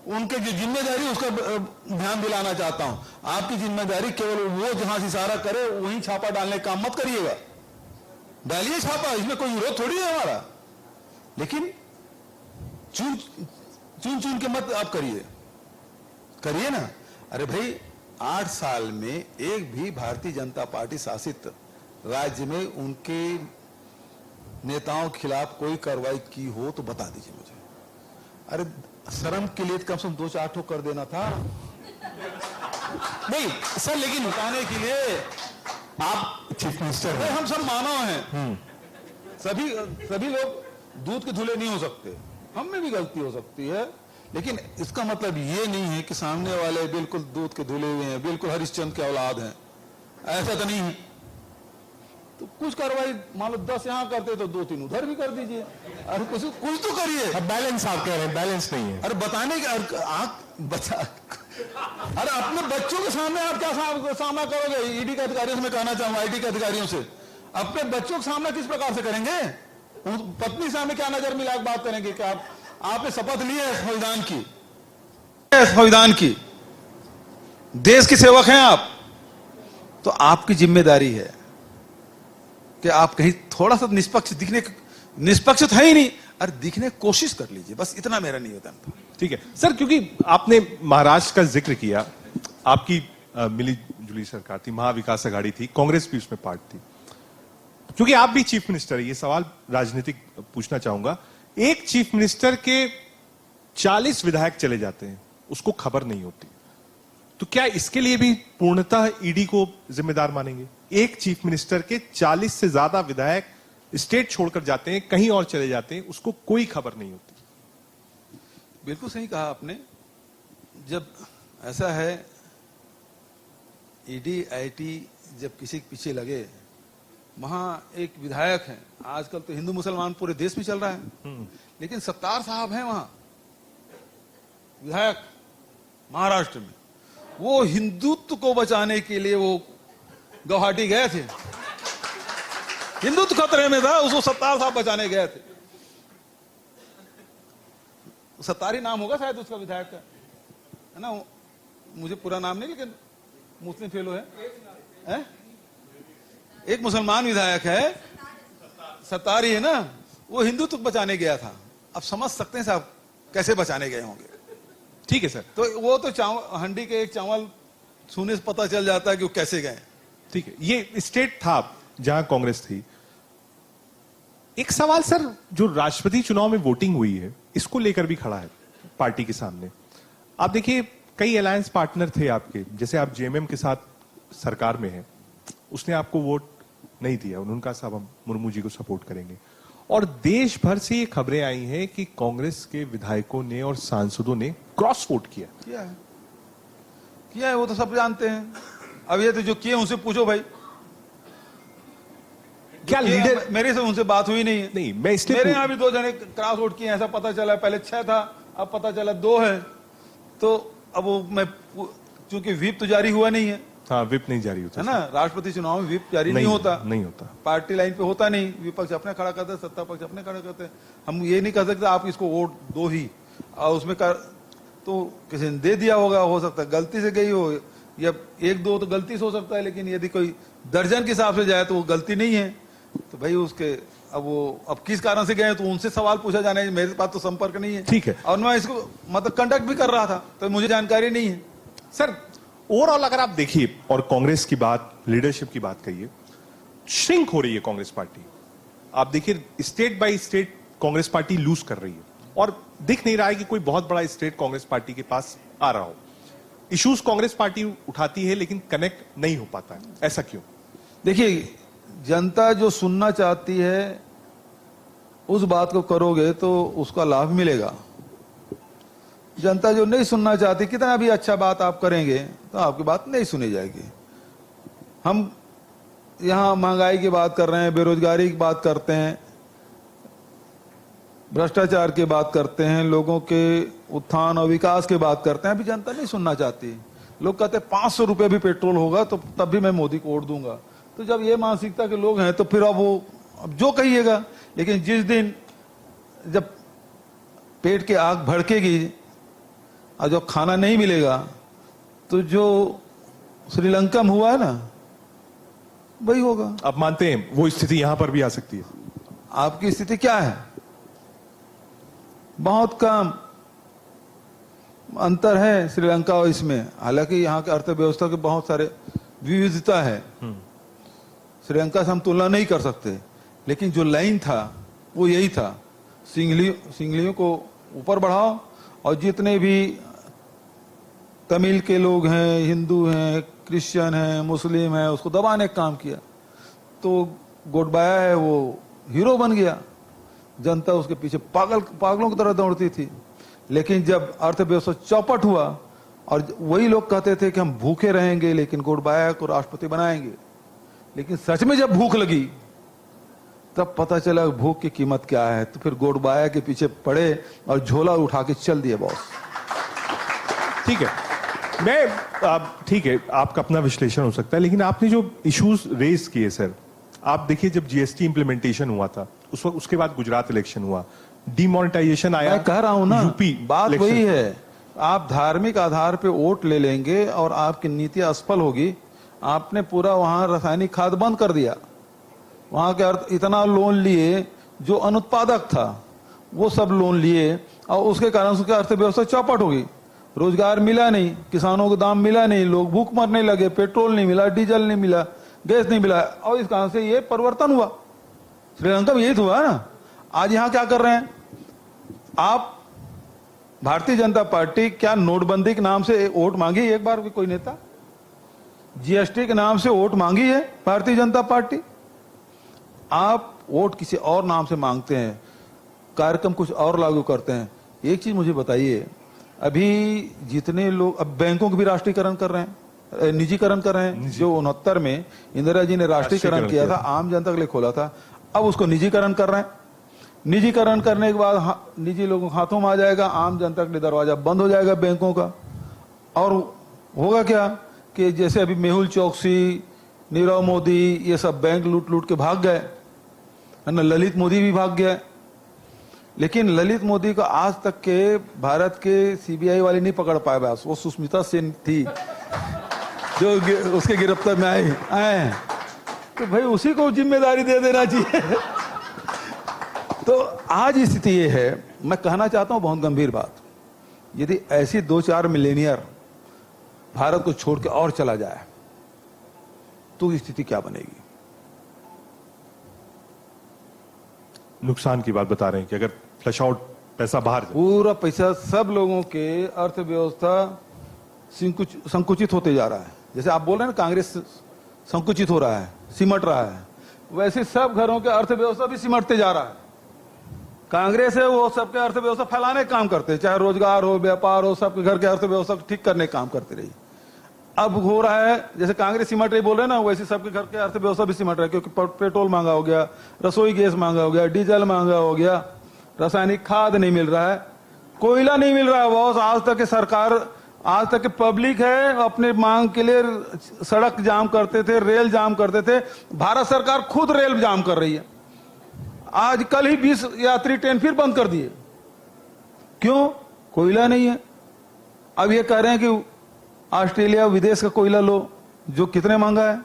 उनके जो जिम्मेदारी उसका ध्यान दिलाना चाहता हूं। आपकी जिम्मेदारी केवल वो जहां से इशारा करे वहीं छापा डालने का काम मत करिएगा। डालिए छापा, इसमें कोई विरोध थोड़ी है हमारा, लेकिन चुन के मत आप करिए ना। अरे भाई 8 साल में एक भी भारतीय जनता पार्टी शासित राज्य में उनके नेताओं के खिलाफ कोई कार्रवाई की हो तो बता दीजिए मुझे। अरे शर्म के लिए कम से कम 2-4 ठोक कर देना था। नहीं सर, लेकिन बताने के लिए आप चीफ मिनिस्टर अरे हैं। हम सब मानव हैं। सभी लोग दूध के धुले नहीं हो सकते, हम में भी गलती हो सकती है, लेकिन इसका मतलब ये नहीं है कि सामने वाले बिल्कुल दूध के धुले हुए हैं, बिल्कुल हरिश्चंद्र के औलाद हैं, ऐसा तो नहीं है। तो कुछ कार्रवाई मान लो 10 यहां करते तो 2-3 उधर भी कर दीजिए। अरे कुछ तो करिए। अब बैलेंस आप कह रहे हैं, बैलेंस नहीं है। अरे बताने का अरे अपने बच्चों के सामने आप क्या सामना करोगे? ईडी के अधिकारियों से मैं कहना चाहूंगा, आईटी के अधिकारियों से, अपने बच्चों का सामना किस प्रकार से करेंगे? पत्नी सामने क्या नजर मिला के बात करेंगे कि आपने शपथ ली है संविधान की, देश के सेवक हैं आप, तो आपकी जिम्मेदारी है कि आप कहीं थोड़ा सा निष्पक्ष है ही नहीं, अरे दिखने की कोशिश कर लीजिए, बस इतना मेरा निवेदन था। ठीक है सर, क्योंकि आपने महाराष्ट्र का जिक्र किया, आपकी मिली जुली सरकार थी, महाविकास आघाड़ी थी, कांग्रेस भी उसमें पार्ट थी। क्योंकि आप भी चीफ मिनिस्टर है, ये सवाल राजनीतिक पूछना चाहूंगा। एक चीफ मिनिस्टर के 40 विधायक चले जाते हैं, उसको खबर नहीं होती, तो क्या इसके लिए भी पूर्णतः ईडी को जिम्मेदार मानेंगे? एक चीफ मिनिस्टर के 40 से ज्यादा विधायक स्टेट छोड़कर जाते हैं, कहीं और चले जाते हैं, उसको कोई खबर नहीं होती। बिल्कुल सही कहा आपने। जब ऐसा है, ईडी आईटी जब किसी के पीछे लगे, वहां एक विधायक है, आजकल तो हिंदू मुसलमान पूरे देश में चल रहा है, लेकिन सत्तार साहब हैं वहां विधायक महाराष्ट्र में, वो हिंदुत्व को बचाने के लिए वो गुवाहाटी गए थे। हिंदुत्व खतरे में था, उसको सत्तार साहब बचाने गए थे। सत्तारी नाम होगा शायद उसका विधायक का, है ना? मुझे पूरा नाम नहीं, लेकिन मुस्लिम फेलो है? एक मुसलमान विधायक है, सत्तारी है ना, वो हिंदुत्व बचाने गया था। अब समझ सकते हैं साहब कैसे बचाने गए होंगे। ठीक है सर, तो वो तो हंडी के एक चावल छूने से पता चल जाता है कि वो कैसे गए। ठीक है, ये स्टेट था जहां कांग्रेस थी। एक सवाल सर, जो राष्ट्रपति चुनाव में वोटिंग हुई है, इसको लेकर भी खड़ा है पार्टी के सामने। आप देखिए, कई अलायंस पार्टनर थे आपके, जैसे आप जेएमएम के साथ सरकार में हैं, उसने आपको वोट नहीं दिया, उन्होंने कहा साहब हम मुर्मू जी को सपोर्ट करेंगे। और देश भर से ये खबरें आई हैं कि कांग्रेस के विधायकों ने और सांसदों ने क्रॉस वोट किया है, वो तो सब जानते हैं। अब ये तो जो किए उनसे पूछो भाई, क्या लीडर? मेरे से उनसे बात हुई नहीं है। नहीं, मैं इसलिए मेरे यहाँ भी 2 जने क्रॉस वोट किए, ऐसा पता चला। पहले 6 था, अब पता चला 2 है। तो अब वो मैं, चूंकि व्हिप तो जारी हुआ नहीं है, हाँ, व्हिप नहीं जारी होता है ना? राष्ट्रपति चुनाव में व्हिप जारी नहीं होता, नहीं होता। पार्टी लाइन पे होता नहीं, विपक्ष अपने खड़ा करते, सत्ता पक्ष अपने खड़ा करते। हम ये नहीं कर सकते आप इसको वोट दो ही, और उसमें तो किसी ने दे दिया होगा, हो सकता है गलती से गई हो, या 1-2 तो गलती से हो सकता है, लेकिन यदि कोई दर्जन के हिसाब से जाए तो वो गलती नहीं है। तो भाई उसके अब किस कारण से गए तो उनसे सवाल पूछा जाना है, मेरे पास तो संपर्क नहीं है। ठीक है, और मैं इसको मतलब कंडक्ट भी कर रहा था, तो मुझे जानकारी नहीं है। सर ओवरऑल अगर आप देखिए, और कांग्रेस की बात, लीडरशिप की बात करिए, श्रिंक हो रही है कांग्रेस पार्टी। आप देखिए, state by state Congress party lose कर रही है, और दिख नहीं रहा है कि कोई बहुत बड़ा स्टेट कांग्रेस पार्टी के पास आ रहा हो। इश्यूज कांग्रेस पार्टी उठाती है, लेकिन कनेक्ट नहीं हो पाता है, ऐसा क्यों? देखिए, जनता जो सुनना चाहती है उस बात को करोगे तो उसका लाभ मिलेगा। जनता जो नहीं सुनना चाहती, कितना भी अच्छा बात आप करेंगे तो आपकी बात नहीं सुनी जाएगी। हम यहां महंगाई की बात कर रहे हैं, बेरोजगारी की बात करते हैं, भ्रष्टाचार की बात करते हैं, लोगों के उत्थान और विकास की बात करते हैं। अभी जनता नहीं सुनना चाहती। लोग कहते हैं 500 रुपये भी पेट्रोल होगा तो तब भी मैं मोदी को वोट दूंगा। तो जब ये मानसिकता के लोग हैं तो फिर अब जो कहिएगा, लेकिन जिस दिन जब पेट की आग भड़केगी और जो खाना नहीं मिलेगा, तो जो श्रीलंका में हुआ है ना, वही होगा। आप मानते हैं वो स्थिति यहां पर भी आ सकती है? आपकी स्थिति क्या है? बहुत कम अंतर है श्रीलंका और इसमें। हालांकि यहाँ के अर्थव्यवस्था के बहुत सारे विविधता है, श्रीलंका से हम तुलना नहीं कर सकते, लेकिन जो लाइन था वो यही था, सिंगलियों को ऊपर बढ़ाओ और जितने भी तमिल के लोग हैं, हिंदू हैं, क्रिश्चियन हैं, मुस्लिम हैं, उसको दबाने का काम किया। तो गोडबाया है वो हीरो बन गया, जनता उसके पीछे पागलों की तरह दौड़ती थी। लेकिन जब अर्थव्यवस्था चौपट हुआ और वही लोग कहते थे कि हम भूखे रहेंगे लेकिन गोडबाया को राष्ट्रपति बनाएंगे, लेकिन सच में जब भूख लगी तब पता चला भूख की कीमत क्या है। तो फिर गोडबाया के पीछे पड़े और झोला उठा के चल दिए बॉस। ठीक है, ठीक है, आपका अपना विश्लेषण हो सकता है, लेकिन आपने जो इश्यूज रेज किए सर, आप देखिए जब जीएसटी इंप्लीमेंटेशन हुआ था उस वक्त, उसके बाद गुजरात इलेक्शन हुआ, डिमोनेटाइजेशन आया, मैं कह रहा हूं ना, यूपी बात इलेक्शन। वही है, आप धार्मिक आधार पे वोट ले लेंगे और आपकी नीति असफल होगी। आपने पूरा वहां रासायनिक खाद बंद कर दिया, वहां के इतना लोन लिए जो अनुत्पादक था वो सब लोन लिए और उसके कारण उसकी अर्थव्यवस्था चौपट होगी। रोजगार मिला नहीं, किसानों को दाम मिला नहीं, लोग भूख मरने लगे, पेट्रोल नहीं मिला, डीजल नहीं मिला, गैस नहीं मिला, और इस कारण से ये परिवर्तन हुआ। श्रीलंका में यही तो हुआ ना। आज यहां क्या कर रहे हैं आप? भारतीय जनता पार्टी क्या नोटबंदी के नाम से वोट मांगी एक बार भी कोई नेता? जीएसटी के नाम से वोट मांगी है भारतीय जनता पार्टी? आप वोट किसी और नाम से मांगते हैं, कार्यक्रम कुछ और लागू करते हैं। एक चीज मुझे बताइए, अभी जितने लोग अब बैंकों का भी राष्ट्रीयकरण कर रहे हैं, निजीकरण कर रहे हैं, जो 69 में इंदिरा जी ने राष्ट्रीयकरण किया था, आम जनता के लिए खोला था, अब उसको निजीकरण कर रहे हैं। निजीकरण करने के बाद निजी लोगों के हाथों में आ जाएगा, आम जनता के लिए दरवाजा बंद हो जाएगा बैंकों का। और होगा क्या कि जैसे अभी मेहुल चौकसी, नीरव मोदी, ये सब बैंक लूट लूट के भाग गए, है ना, ललित मोदी भी भाग गया। लेकिन ललित मोदी को आज तक के भारत के सीबीआई वाले नहीं पकड़ पाए। बस वो सुष्मिता सेन थी जो उसके गिरफ्तार में आए हैं, तो भाई उसी को जिम्मेदारी दे देना चाहिए। तो आज स्थिति ये है, मैं कहना चाहता हूं बहुत गंभीर बात, यदि ऐसी 2-4 मिलेनियर भारत को छोड़ के और चला जाए तो स्थिति क्या बनेगी? नुकसान की बात बता रहे हैं कि अगर फ्लश आउट पैसा बाहर जाए, पूरा पैसा सब लोगों के अर्थव्यवस्था संकुचित होते जा रहा है। जैसे आप बोल रहे हैं ना, कांग्रेस संकुचित हो रहा है, सिमट रहा है, वैसे सब घरों के अर्थव्यवस्था भी सिमटते जा रहा है। कांग्रेस है वो सबके अर्थव्यवस्था फैलाने का काम करते हैं, चाहे रोजगार हो, व्यापार हो, सबके घर के अर्थव्यवस्था ठीक करने का काम करती रही। अब हो रहा है जैसे कांग्रेस सिमट रही बोल रहे हैं ना, वैसे सबके घर के अर्थव्यवस्था भी सिमट रहा है, क्योंकि पेट्रोल महंगा हो गया, रसोई गैस महंगा हो गया, डीजल महंगा हो गया, रासायनिक खाद नहीं मिल रहा है, कोयला नहीं मिल रहा है। बॉस आज तक की सरकार, आज तक की पब्लिक है अपने मांग के लिए सड़क जाम करते थे, रेल जाम करते थे, भारत सरकार खुद रेल जाम कर रही है। आज कल ही 20 यात्री ट्रेन फिर बंद कर दिए। क्यों? कोयला नहीं है। अब ये कह रहे हैं कि ऑस्ट्रेलिया विदेश का कोयला लो, जो कितने महंगा है,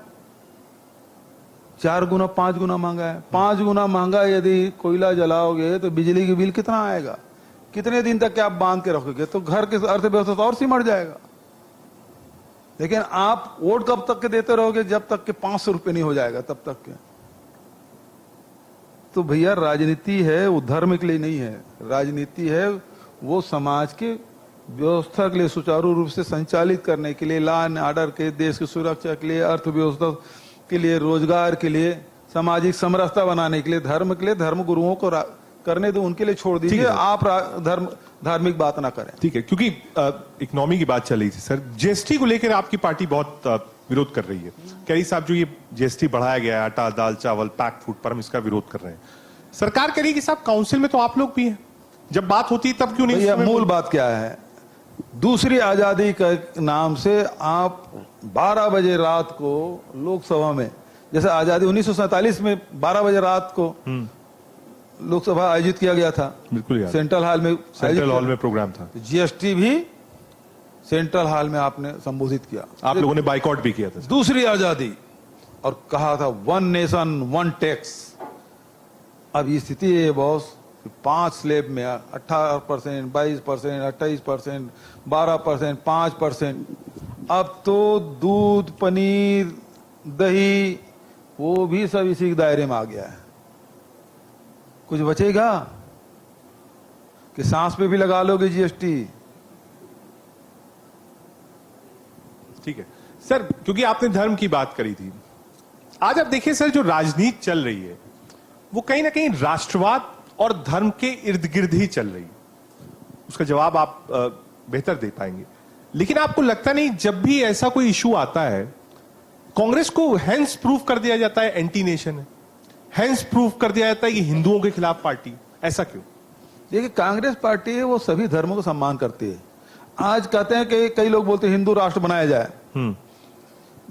4 गुना 5 गुना महंगा है। 5 गुना महंगा यदि कोयला जलाओगे तो बिजली की बिल कितना आएगा? कितने दिन तक आप बांध के रखोगे? तो घर की अर्थव्यवस्था तो और सिमट जाएगा। लेकिन आप वोट कब तक के देते रहोगे? जब तक के 500 रुपए नहीं हो जाएगा तब तक के। तो भैया राजनीति है वो धर्म के लिए नहीं है, राजनीति है वो समाज के व्यवस्था के लिए सुचारू रूप से संचालित करने के लिए, लॉ एंड ऑर्डर के, देश की सुरक्षा के लिए, अर्थव्यवस्था के लिए, रोजगार के लिए, सामाजिक समरसता बनाने के लिए, धर्म के लिए। धर्म गुरुओं को करने दो, उनके लिए छोड़ दीजिए, आप धार्मिक बात ना करें। ठीक है, क्योंकि इकोनॉमी की बात चल रही थी सर, जीएसटी को लेकर आपकी पार्टी बहुत विरोध कर रही है। कह रही साहब जो ये जीएसटी बढ़ाया गया है, आटा, दाल, चावल, पैक फूड पर, हम इसका विरोध कर रहे हैं। सरकार कह रही है कि साहब काउंसिल में तो आप लोग भी हैं, जब बात होती है तब क्यों नहीं? भैया मूल बात क्या है, दूसरी आजादी के नाम से आप 12 बजे रात को लोकसभा में, जैसे आजादी 1947 में 12 बजे रात को लोकसभा आयोजित किया गया था, बिल्कुल याद, सेंट्रल हॉल में प्रोग्राम था। जीएसटी भी सेंट्रल हॉल में आपने संबोधित किया, आप लोगों ने बाइकआउट भी किया था। दूसरी दूसरी आजादी, और कहा था 1 नेशन 1 टैक्स। अब ये स्थिति है बॉस, 5 स्लैब में 18%, 22%, 28%, 12%, 5%। अब तो दूध, पनीर, दही वो भी सब इसी दायरे में आ गया है। कुछ बचेगा कि सांस पे भी लगा लोगे जीएसटी? ठीक है सर, क्योंकि आपने धर्म की बात करी थी, आज आप देखिए सर, जो राजनीति चल रही है वो कहीं ना कहीं राष्ट्रवाद और धर्म के इर्द गिर्द ही चल रही है। उसका जवाब आप बेहतर दे पाएंगे, लेकिन आपको लगता नहीं जब भी ऐसा कोई इशू आता है कांग्रेस को हैंस प्रूफ कर दिया जाता है एंटी नेशन है, हैंस प्रूफ कर दिया जाता है कि हिंदुओं के खिलाफ पार्टी? ऐसा क्यों? देखिए, कांग्रेस पार्टी है वो सभी धर्मों को सम्मान करती है। आज कहते हैं कि कई लोग बोलते हैं हिंदू राष्ट्र बनाया जाए।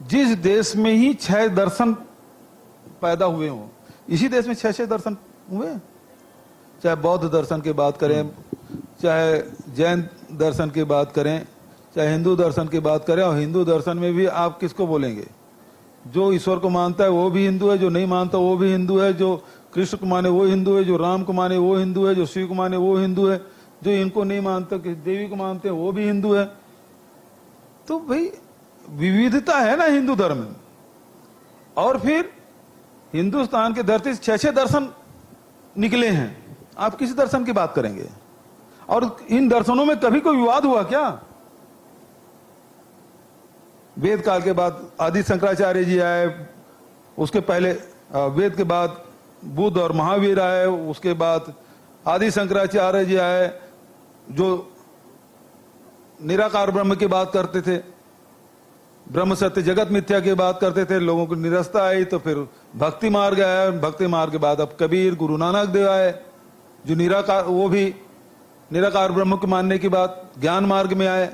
जिस देश में ही 6 दर्शन पैदा हुए हों, इसी देश में 6 दर्शन हुए, चाहे बौद्ध दर्शन की बात करें, चाहे जैन दर्शन की बात करें, चाहे हिंदू दर्शन की बात करें। और हिंदू दर्शन में भी आप किसको बोलेंगे? जो ईश्वर को मानता है वो भी हिंदू है, जो नहीं मानता वो भी हिंदू है, जो कृष्ण को माने वो हिंदू है, जो राम को माने वो हिंदू है, जो शिव को माने वो हिंदू है, जो इनको नहीं मानते देवी को मानते हैं वो भी हिंदू है। तो भाई विविधता है ना हिंदू धर्म में। और फिर हिंदुस्तान के धरती से 6 दर्शन निकले हैं, आप किसी दर्शन की बात करेंगे? और इन दर्शनों में कभी कोई विवाद हुआ क्या? वेद काल के बाद आदि शंकराचार्य जी आए, उसके पहले वेद के बाद बुद्ध और महावीर आए, उसके बाद आदि शंकराचार्य जी आए जो निराकार ब्रह्म की बात करते थे, ब्रह्म सत्य जगत मिथ्या की बात करते थे। लोगों को निरस्ता आई तो फिर भक्ति मार्ग आया, भक्ति मार्ग के बाद अब कबीर, गुरु नानक देव आए जो निराकार, वो भी निराकार ब्रह्म को मानने की बात ज्ञान मार्ग में आए।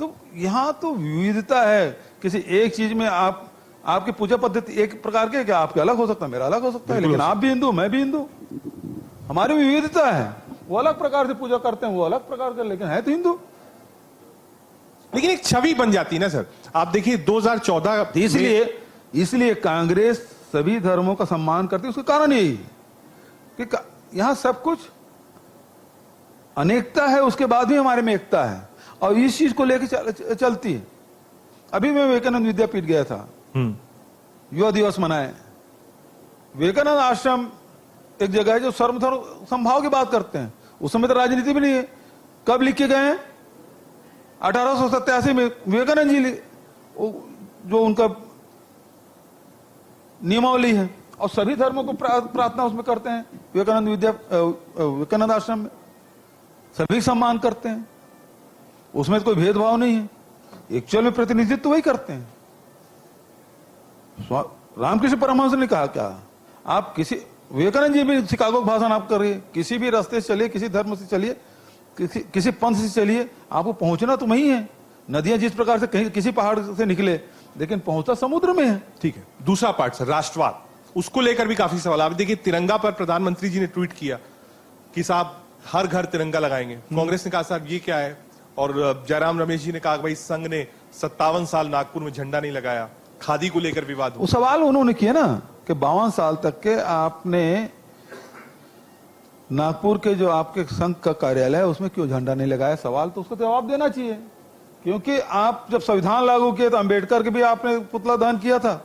तो यहाँ तो विविधता है। किसी एक चीज में आपकी पूजा पद्धति एक प्रकार के क्या, आपके अलग हो सकता है, मेरा अलग हो सकता है, लेकिन आप भी हिंदू, मैं भी हिंदू, हमारी विविधता है। वो अलग प्रकार से पूजा करते हैं, वो अलग प्रकार के, लेकिन है तो हिंदू। लेकिन एक छवि बन जाती है ना सर। आप देखिए 2014 इसलिए कांग्रेस सभी धर्मों का सम्मान करती है। उसका कारण यही कि यहां सब कुछ अनेकता है, उसके बाद भी हमारे में एकता है, और इस चीज को लेकर चलती है। अभी मैं विवेकानंद विद्यापीठ गया था, युवा दिवस मनाए। विवेकानंद आश्रम एक जगह है जो सर्वधर्म समभाव की बात करते हैं। उस समय तो राजनीति भी नहीं है। कब लिख के गए हैं? 1887 में विवेकानंद जी जो उनका नियमावली है, और सभी धर्मों को प्रार्थना उसमें करते हैं। विवेकानंद आश्रम में सभी सम्मान करते हैं, उसमें कोई भेदभाव नहीं है। एक्चुअल में प्रतिनिधित्व वही करते हैं। रामकृष्ण परमहंस ने कहा क्या, आप किसी, विवेकानंद जी भी शिकागो भाषण आप करिए, किसी भी रास्ते से चलिए, किसी धर्म से चलिए, किसी पंथ से चलिए, आपको पहुंचना तो वही है। नदियां जिस प्रकार से कहीं किसी पहाड़ से निकले, लेकिन पहुंचता समुद्र में है। ठीक है, दूसरा पार्ट सर, राष्ट्रवाद, उसको लेकर भी काफी सवाल। आप देखिए तिरंगा पर प्रधानमंत्री जी ने ट्वीट किया कि साहब हर घर तिरंगा लगाएंगे। कांग्रेस ने कहा साहब ये क्या है, और जयराम रमेश जी ने कहा भाई संघ ने 57 साल नागपुर में झंडा नहीं लगाया। खादी को लेकर विवाद हुआ। वो सवाल उन्होंने किया ना कि 52 साल तक के आपने नागपुर के जो आपके संघ का कार्यालय है उसमें क्यों झंडा नहीं लगाया? सवाल तो उसको जवाब देना चाहिए, क्योंकि आप जब संविधान लागू किए तो अंबेडकर के भी आपने पुतला दहन किया था,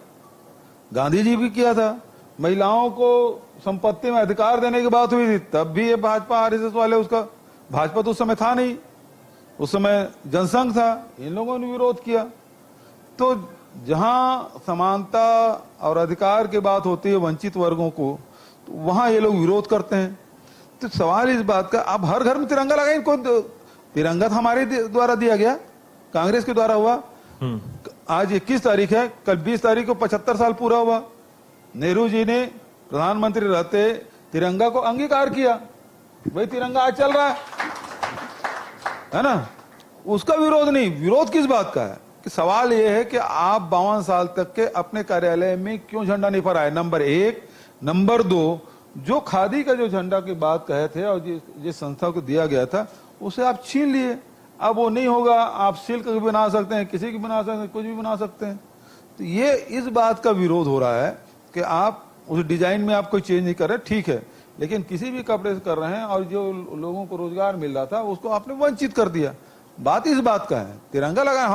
गांधी जी भी किया था। महिलाओं को संपत्ति में अधिकार देने की बात हुई थी, तब भी ये भाजपा आरएसएस वाले, उसका भाजपा तो उस समय था नहीं, उस समय जनसंघ था, इन लोगों ने विरोध किया। तो जहां समानता और अधिकार की बात होती है वंचित वर्गों को, तो वहां ये लोग विरोध करते हैं। तो सवाल इस बात का, आप हर घर में तिरंगा लगाएं, कोई तिरंगा तो हमारे द्वारा दिया गया, कांग्रेस के द्वारा हुआ। आज 21 तारीख है, कल 20 तारीख को 75 साल पूरा हुआ। नेहरू जी ने प्रधानमंत्री रहते तिरंगा को अंगीकार किया, भाई तिरंगा आज चल रहा है ना, उसका विरोध नहीं। विरोध किस बात का है कि सवाल यह है कि आप 52 साल तक के अपने कार्यालय में क्यों झंडा नहीं फहराए, नंबर 1। नंबर 2, जो खादी का जो झंडा की बात कहे थे और जिस संस्था को दिया गया था उसे आप छीन लिए। अब वो नहीं होगा, आप सिल्क भी बना सकते हैं, किसी की बना सकते हैं, कुछ भी बना सकते हैं। तो ये इस बात का विरोध हो रहा है कि आप उस डिजाइन में आप कोई चेंज नहीं कर रहे, ठीक है, लेकिन किसी भी कपड़े से कर रहे हैं और जो लोगों को रोजगार मिल रहा था उसको आपने वंचित कर दिया। बात इस बात का है। तिरंगा लगाया,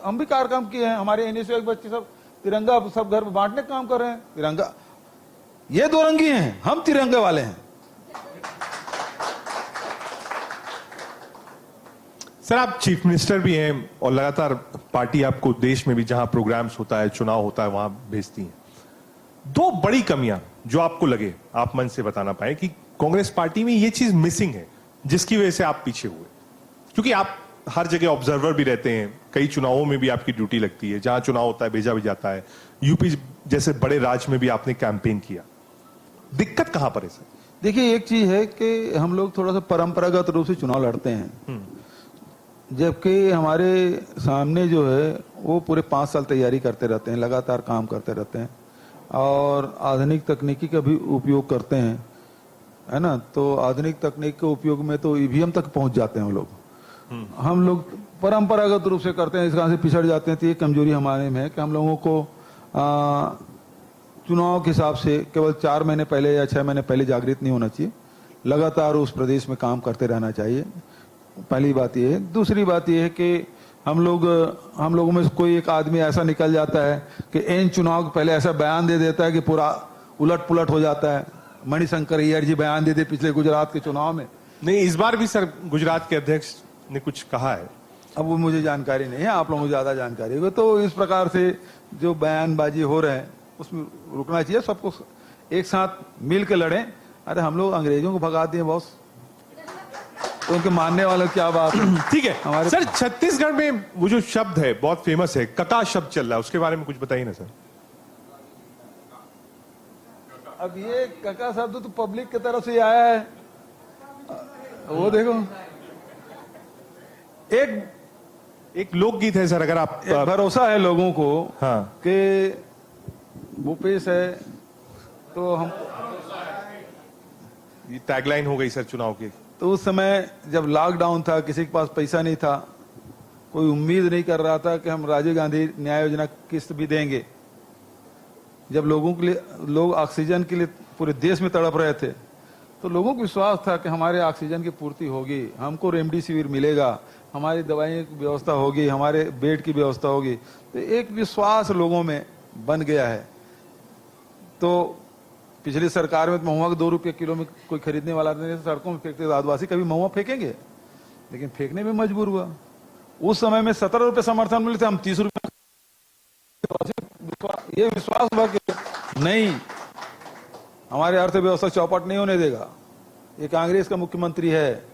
हम भी कार्यक्रम किए हैं, हमारे एनएसयू के बच्चे सब तिरंगा सब घर में बांटने का काम कर रहे हैं। तिरंगा ये 2 रंगी हैं, हम तिरंगे वाले हैं, सर आप चीफ मिनिस्टर भी हैं और लगातार पार्टी आपको देश में भी जहां प्रोग्राम्स होता है, चुनाव होता है, वहां भेजती है। दो बड़ी कमियां जो आपको लगे, आप मन से बताना पाए कि कांग्रेस पार्टी में ये चीज मिसिंग है जिसकी वजह से आप पीछे हुए, क्योंकि आप हर जगह ऑब्जर्वर भी रहते हैं, कई चुनावों में भी आपकी ड्यूटी लगती है, जहां चुनाव होता है भेजा भी जाता है, यूपी जैसे बड़े राज्य में भी आपने कैंपेन किया, दिक्कत कहां पर है सर? देखिए, एक चीज है कि हम लोग थोड़ा सा परंपरागत रूप से चुनाव लड़ते हैं, जबकि हमारे सामने जो है वो पूरे 5 साल तैयारी करते रहते हैं, लगातार काम करते रहते हैं और आधुनिक तकनीकी का भी उपयोग करते हैं, है ना। तो आधुनिक तकनीक के उपयोग में तो ईवीएम तक पहुंच जाते हैं वो लोग। हम लोग परंपरागत रूप से करते हैं, इस कारण से पिछड़ जाते हैं। तो ये कमजोरी हमारे में है कि हम लोगों को चुनाव के हिसाब से केवल 4 महीने पहले या 6 महीने पहले जागृत नहीं होना चाहिए, लगातार उस प्रदेश में काम करते रहना चाहिए। पहली बात ये है। दूसरी बात ये है कि हम लोगों में कोई एक आदमी ऐसा निकल जाता है कि इन चुनाव के पहले ऐसा बयान दे देता है कि पूरा उलट पुलट हो जाता है। मणिशंकर अय्यर जी बयान दे पिछले गुजरात के चुनाव में। नहीं, इस बार भी सर गुजरात के अध्यक्ष ने कुछ कहा है। अब वो मुझे जानकारी नहीं है, आप लोगों को ज्यादा जानकारी होगी। तो इस प्रकार से जो बयानबाजी हो रहे हैं उसमें रुकना चाहिए, सबको एक साथ मिल के लड़ें। अरे हम लोग अंग्रेजों को भगा दिए बॉस, तो उनके मानने वालों क्या बात है। ठीक है हमारे सर, छत्तीसगढ़ में वो जो शब्द है बहुत फेमस है, कका शब्द चल रहा है, उसके बारे में कुछ बताइए ना सर। अब ये कका शब्द तो पब्लिक की तरफ से आया है, वो देखो एक लोकगीत है सर, अगर आप एक भरोसा है लोगों को हाँ कि भूपेश है तो हम, ये टैगलाइन हो गई सर चुनाव की। तो उस समय जब लॉकडाउन था, किसी के पास पैसा नहीं था, कोई उम्मीद नहीं कर रहा था कि हम राजीव गांधी न्याय योजना किस्त भी देंगे। जब लोगों के लिए, लोग ऑक्सीजन के लिए पूरे देश में तड़प रहे थे, तो लोगों को विश्वास था कि हमारे ऑक्सीजन की पूर्ति होगी, हमको रेमडेसिविर मिलेगा, हमारी दवाइयों की व्यवस्था होगी, हमारे बेड की व्यवस्था होगी। तो एक विश्वास लोगों में बन गया है। तो पिछली सरकार में महुआ को 2 रुपये किलो में कोई खरीदने वाला नहीं, सड़कों में फेंकते, आदिवासी कभी महुआ फेंकेंगे, लेकिन फेंकने में मजबूर हुआ। उस समय में 17 रुपये समर्थन मिले थे, हम 30 रुपये। ये विश्वास हुआ कि नहीं, हमारे अर्थव्यवस्था चौपट नहीं होने देगा। ये कांग्रेस का मुख्यमंत्री है,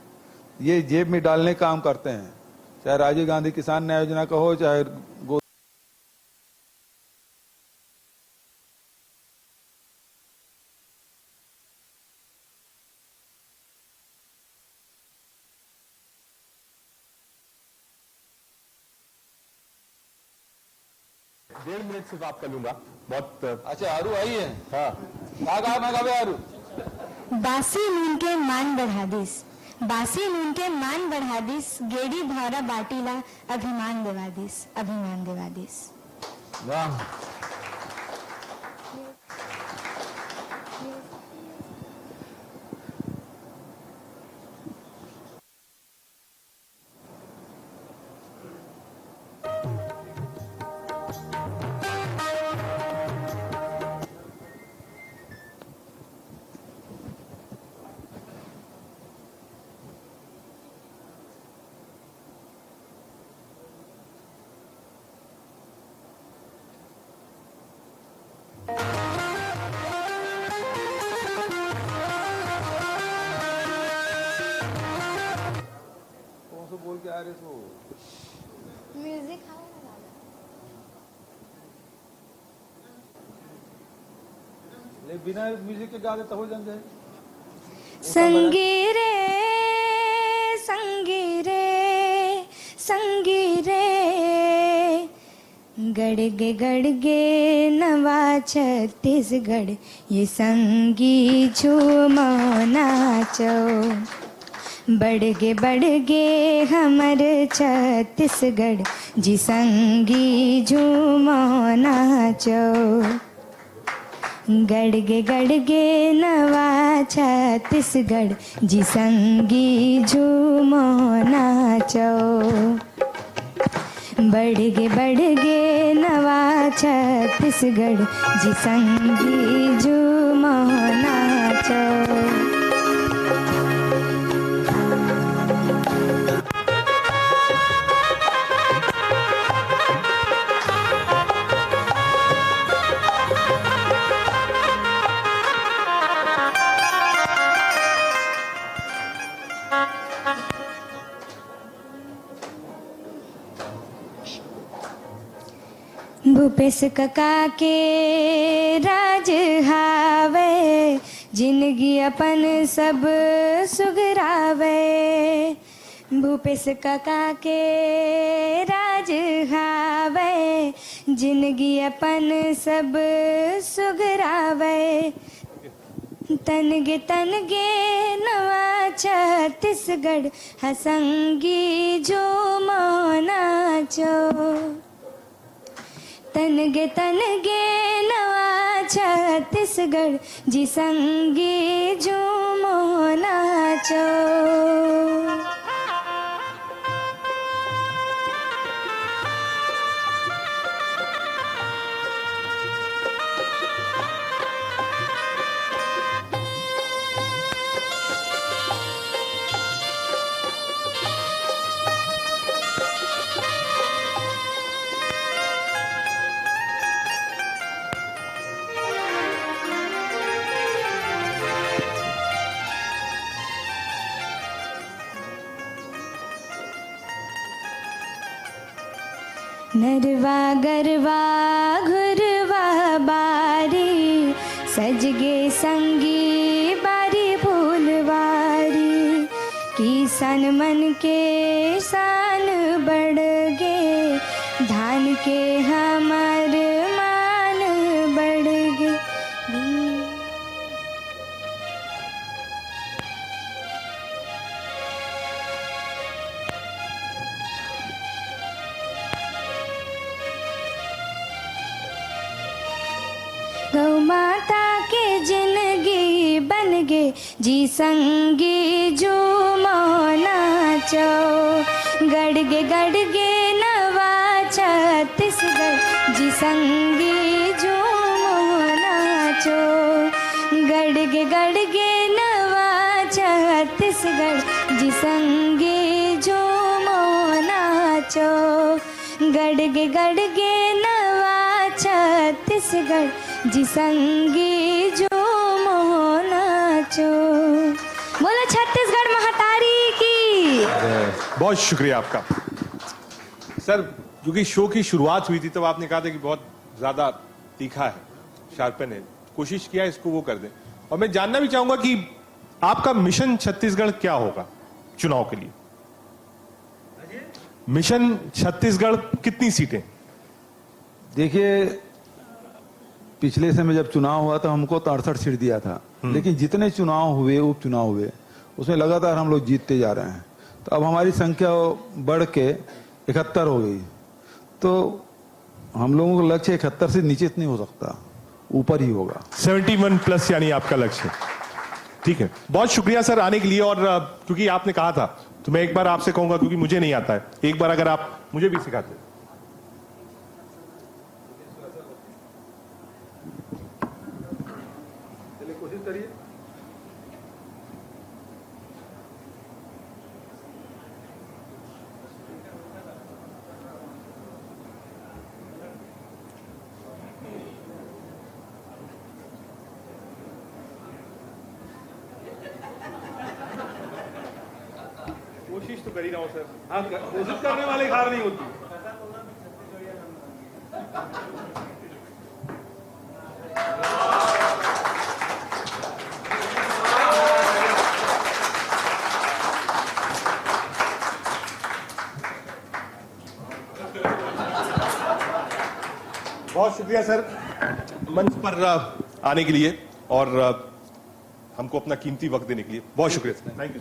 ये जेब में डालने का काम करते हैं, चाहे राजीव गांधी किसान न्याय योजना का हो, चाहे डेढ़ मिनट सिर्फ आपका लूंगा, बहुत अच्छा आरू आई है। हाँ कहा मैं कहा आरू बासी नून के मान बढ़ा दिस, बासी नून के मान बढ़ा दिस, गेड़ी भौरा बाटीला अभिमान देवा दिस, अभिमान देवा दिस। वाह, कौन सा बोल के आ रहे हो? म्यूजिक ले बिना म्यूजिक के गा दे तो हो जाए। संगी रे संगी रे संगी रे, गड़गे नवा छत्तीसगढ़, ये संगी झूमो नाचो। बढ़गे हमर छत्तीसगढ़, जी संगी झूमो नाचो। गड़गे नवा छत्तीसगढ़, जी संगी झूमो नाचो। बढ़गे नवा छत्तीसगढ़, जी संगी झूमो नाचो। भूपेश कका के राज हावे, जिंदगी अपन सब सुगरावे। भूपेश कका के राज हावे, जिंदगी अपन सब सुगरावे। तनगे तनगे नवा छत्तीसगढ़, हसंगी झूमो नाचो। तनगे तनगे नवा छत्तीसगढ़, जी संगी झूमो नाचो। नरवा गरवा घुरवा बारी, सजगे संगी बारी फूलवारी। किसान मन के शान बढ़ गे, धान के हमर मान बढ़ गे। गौ माता के जिंदगी बन गे, जी संगी झूमो नाचो। गड़गे नवा छत्तीसगढ़, जी संगी झूमो नाचो। गड़गे नवा छत्तीसगढ़, जी संगी झूमो नाचो। गड़गे नवा छत्तीसगढ़, जी संगी झूमो नाचो। बोलो छत्तीसगढ़ महातारी की। बहुत शुक्रिया आपका सर। क्योंकि शो की शुरुआत हुई थी तब आपने कहा था कि बहुत ज्यादा तीखा है, शार्पन है, कोशिश किया इसको वो कर दें। और मैं जानना भी चाहूंगा कि आपका मिशन छत्तीसगढ़ क्या होगा चुनाव के लिए? मिशन छत्तीसगढ़ कितनी सीटें? देखिए, पिछले समय जब चुनाव हुआ तो हमको तो 68 सीट दिया था, लेकिन जितने चुनाव हुए, उपचुनाव हुए, उसमें लगातार हम लोग जीतते जा रहे हैं। तो अब हमारी संख्या बढ़ के 71 हो गई। तो हम लोगों का लक्ष्य 71 से नीचे नहीं हो सकता, ऊपर ही होगा। 71 प्लस यानी आपका लक्ष्य। ठीक है, बहुत शुक्रिया सर आने के लिए। और क्योंकि आपने कहा था तो मैं एक बार आपसे कहूंगा, क्योंकि मुझे नहीं आता है, एक बार अगर आप मुझे भी सिखाते। कोशिश करिए। कोशिश तो कर ही रहा हूं सर। हाँ, कोशिश करने वाले हार नहीं होती। बहुत शुक्रिया सर मंच पर आने के लिए और हमको अपना कीमती वक्त देने के लिए। बहुत शुक्रिया सर, थैंक यू।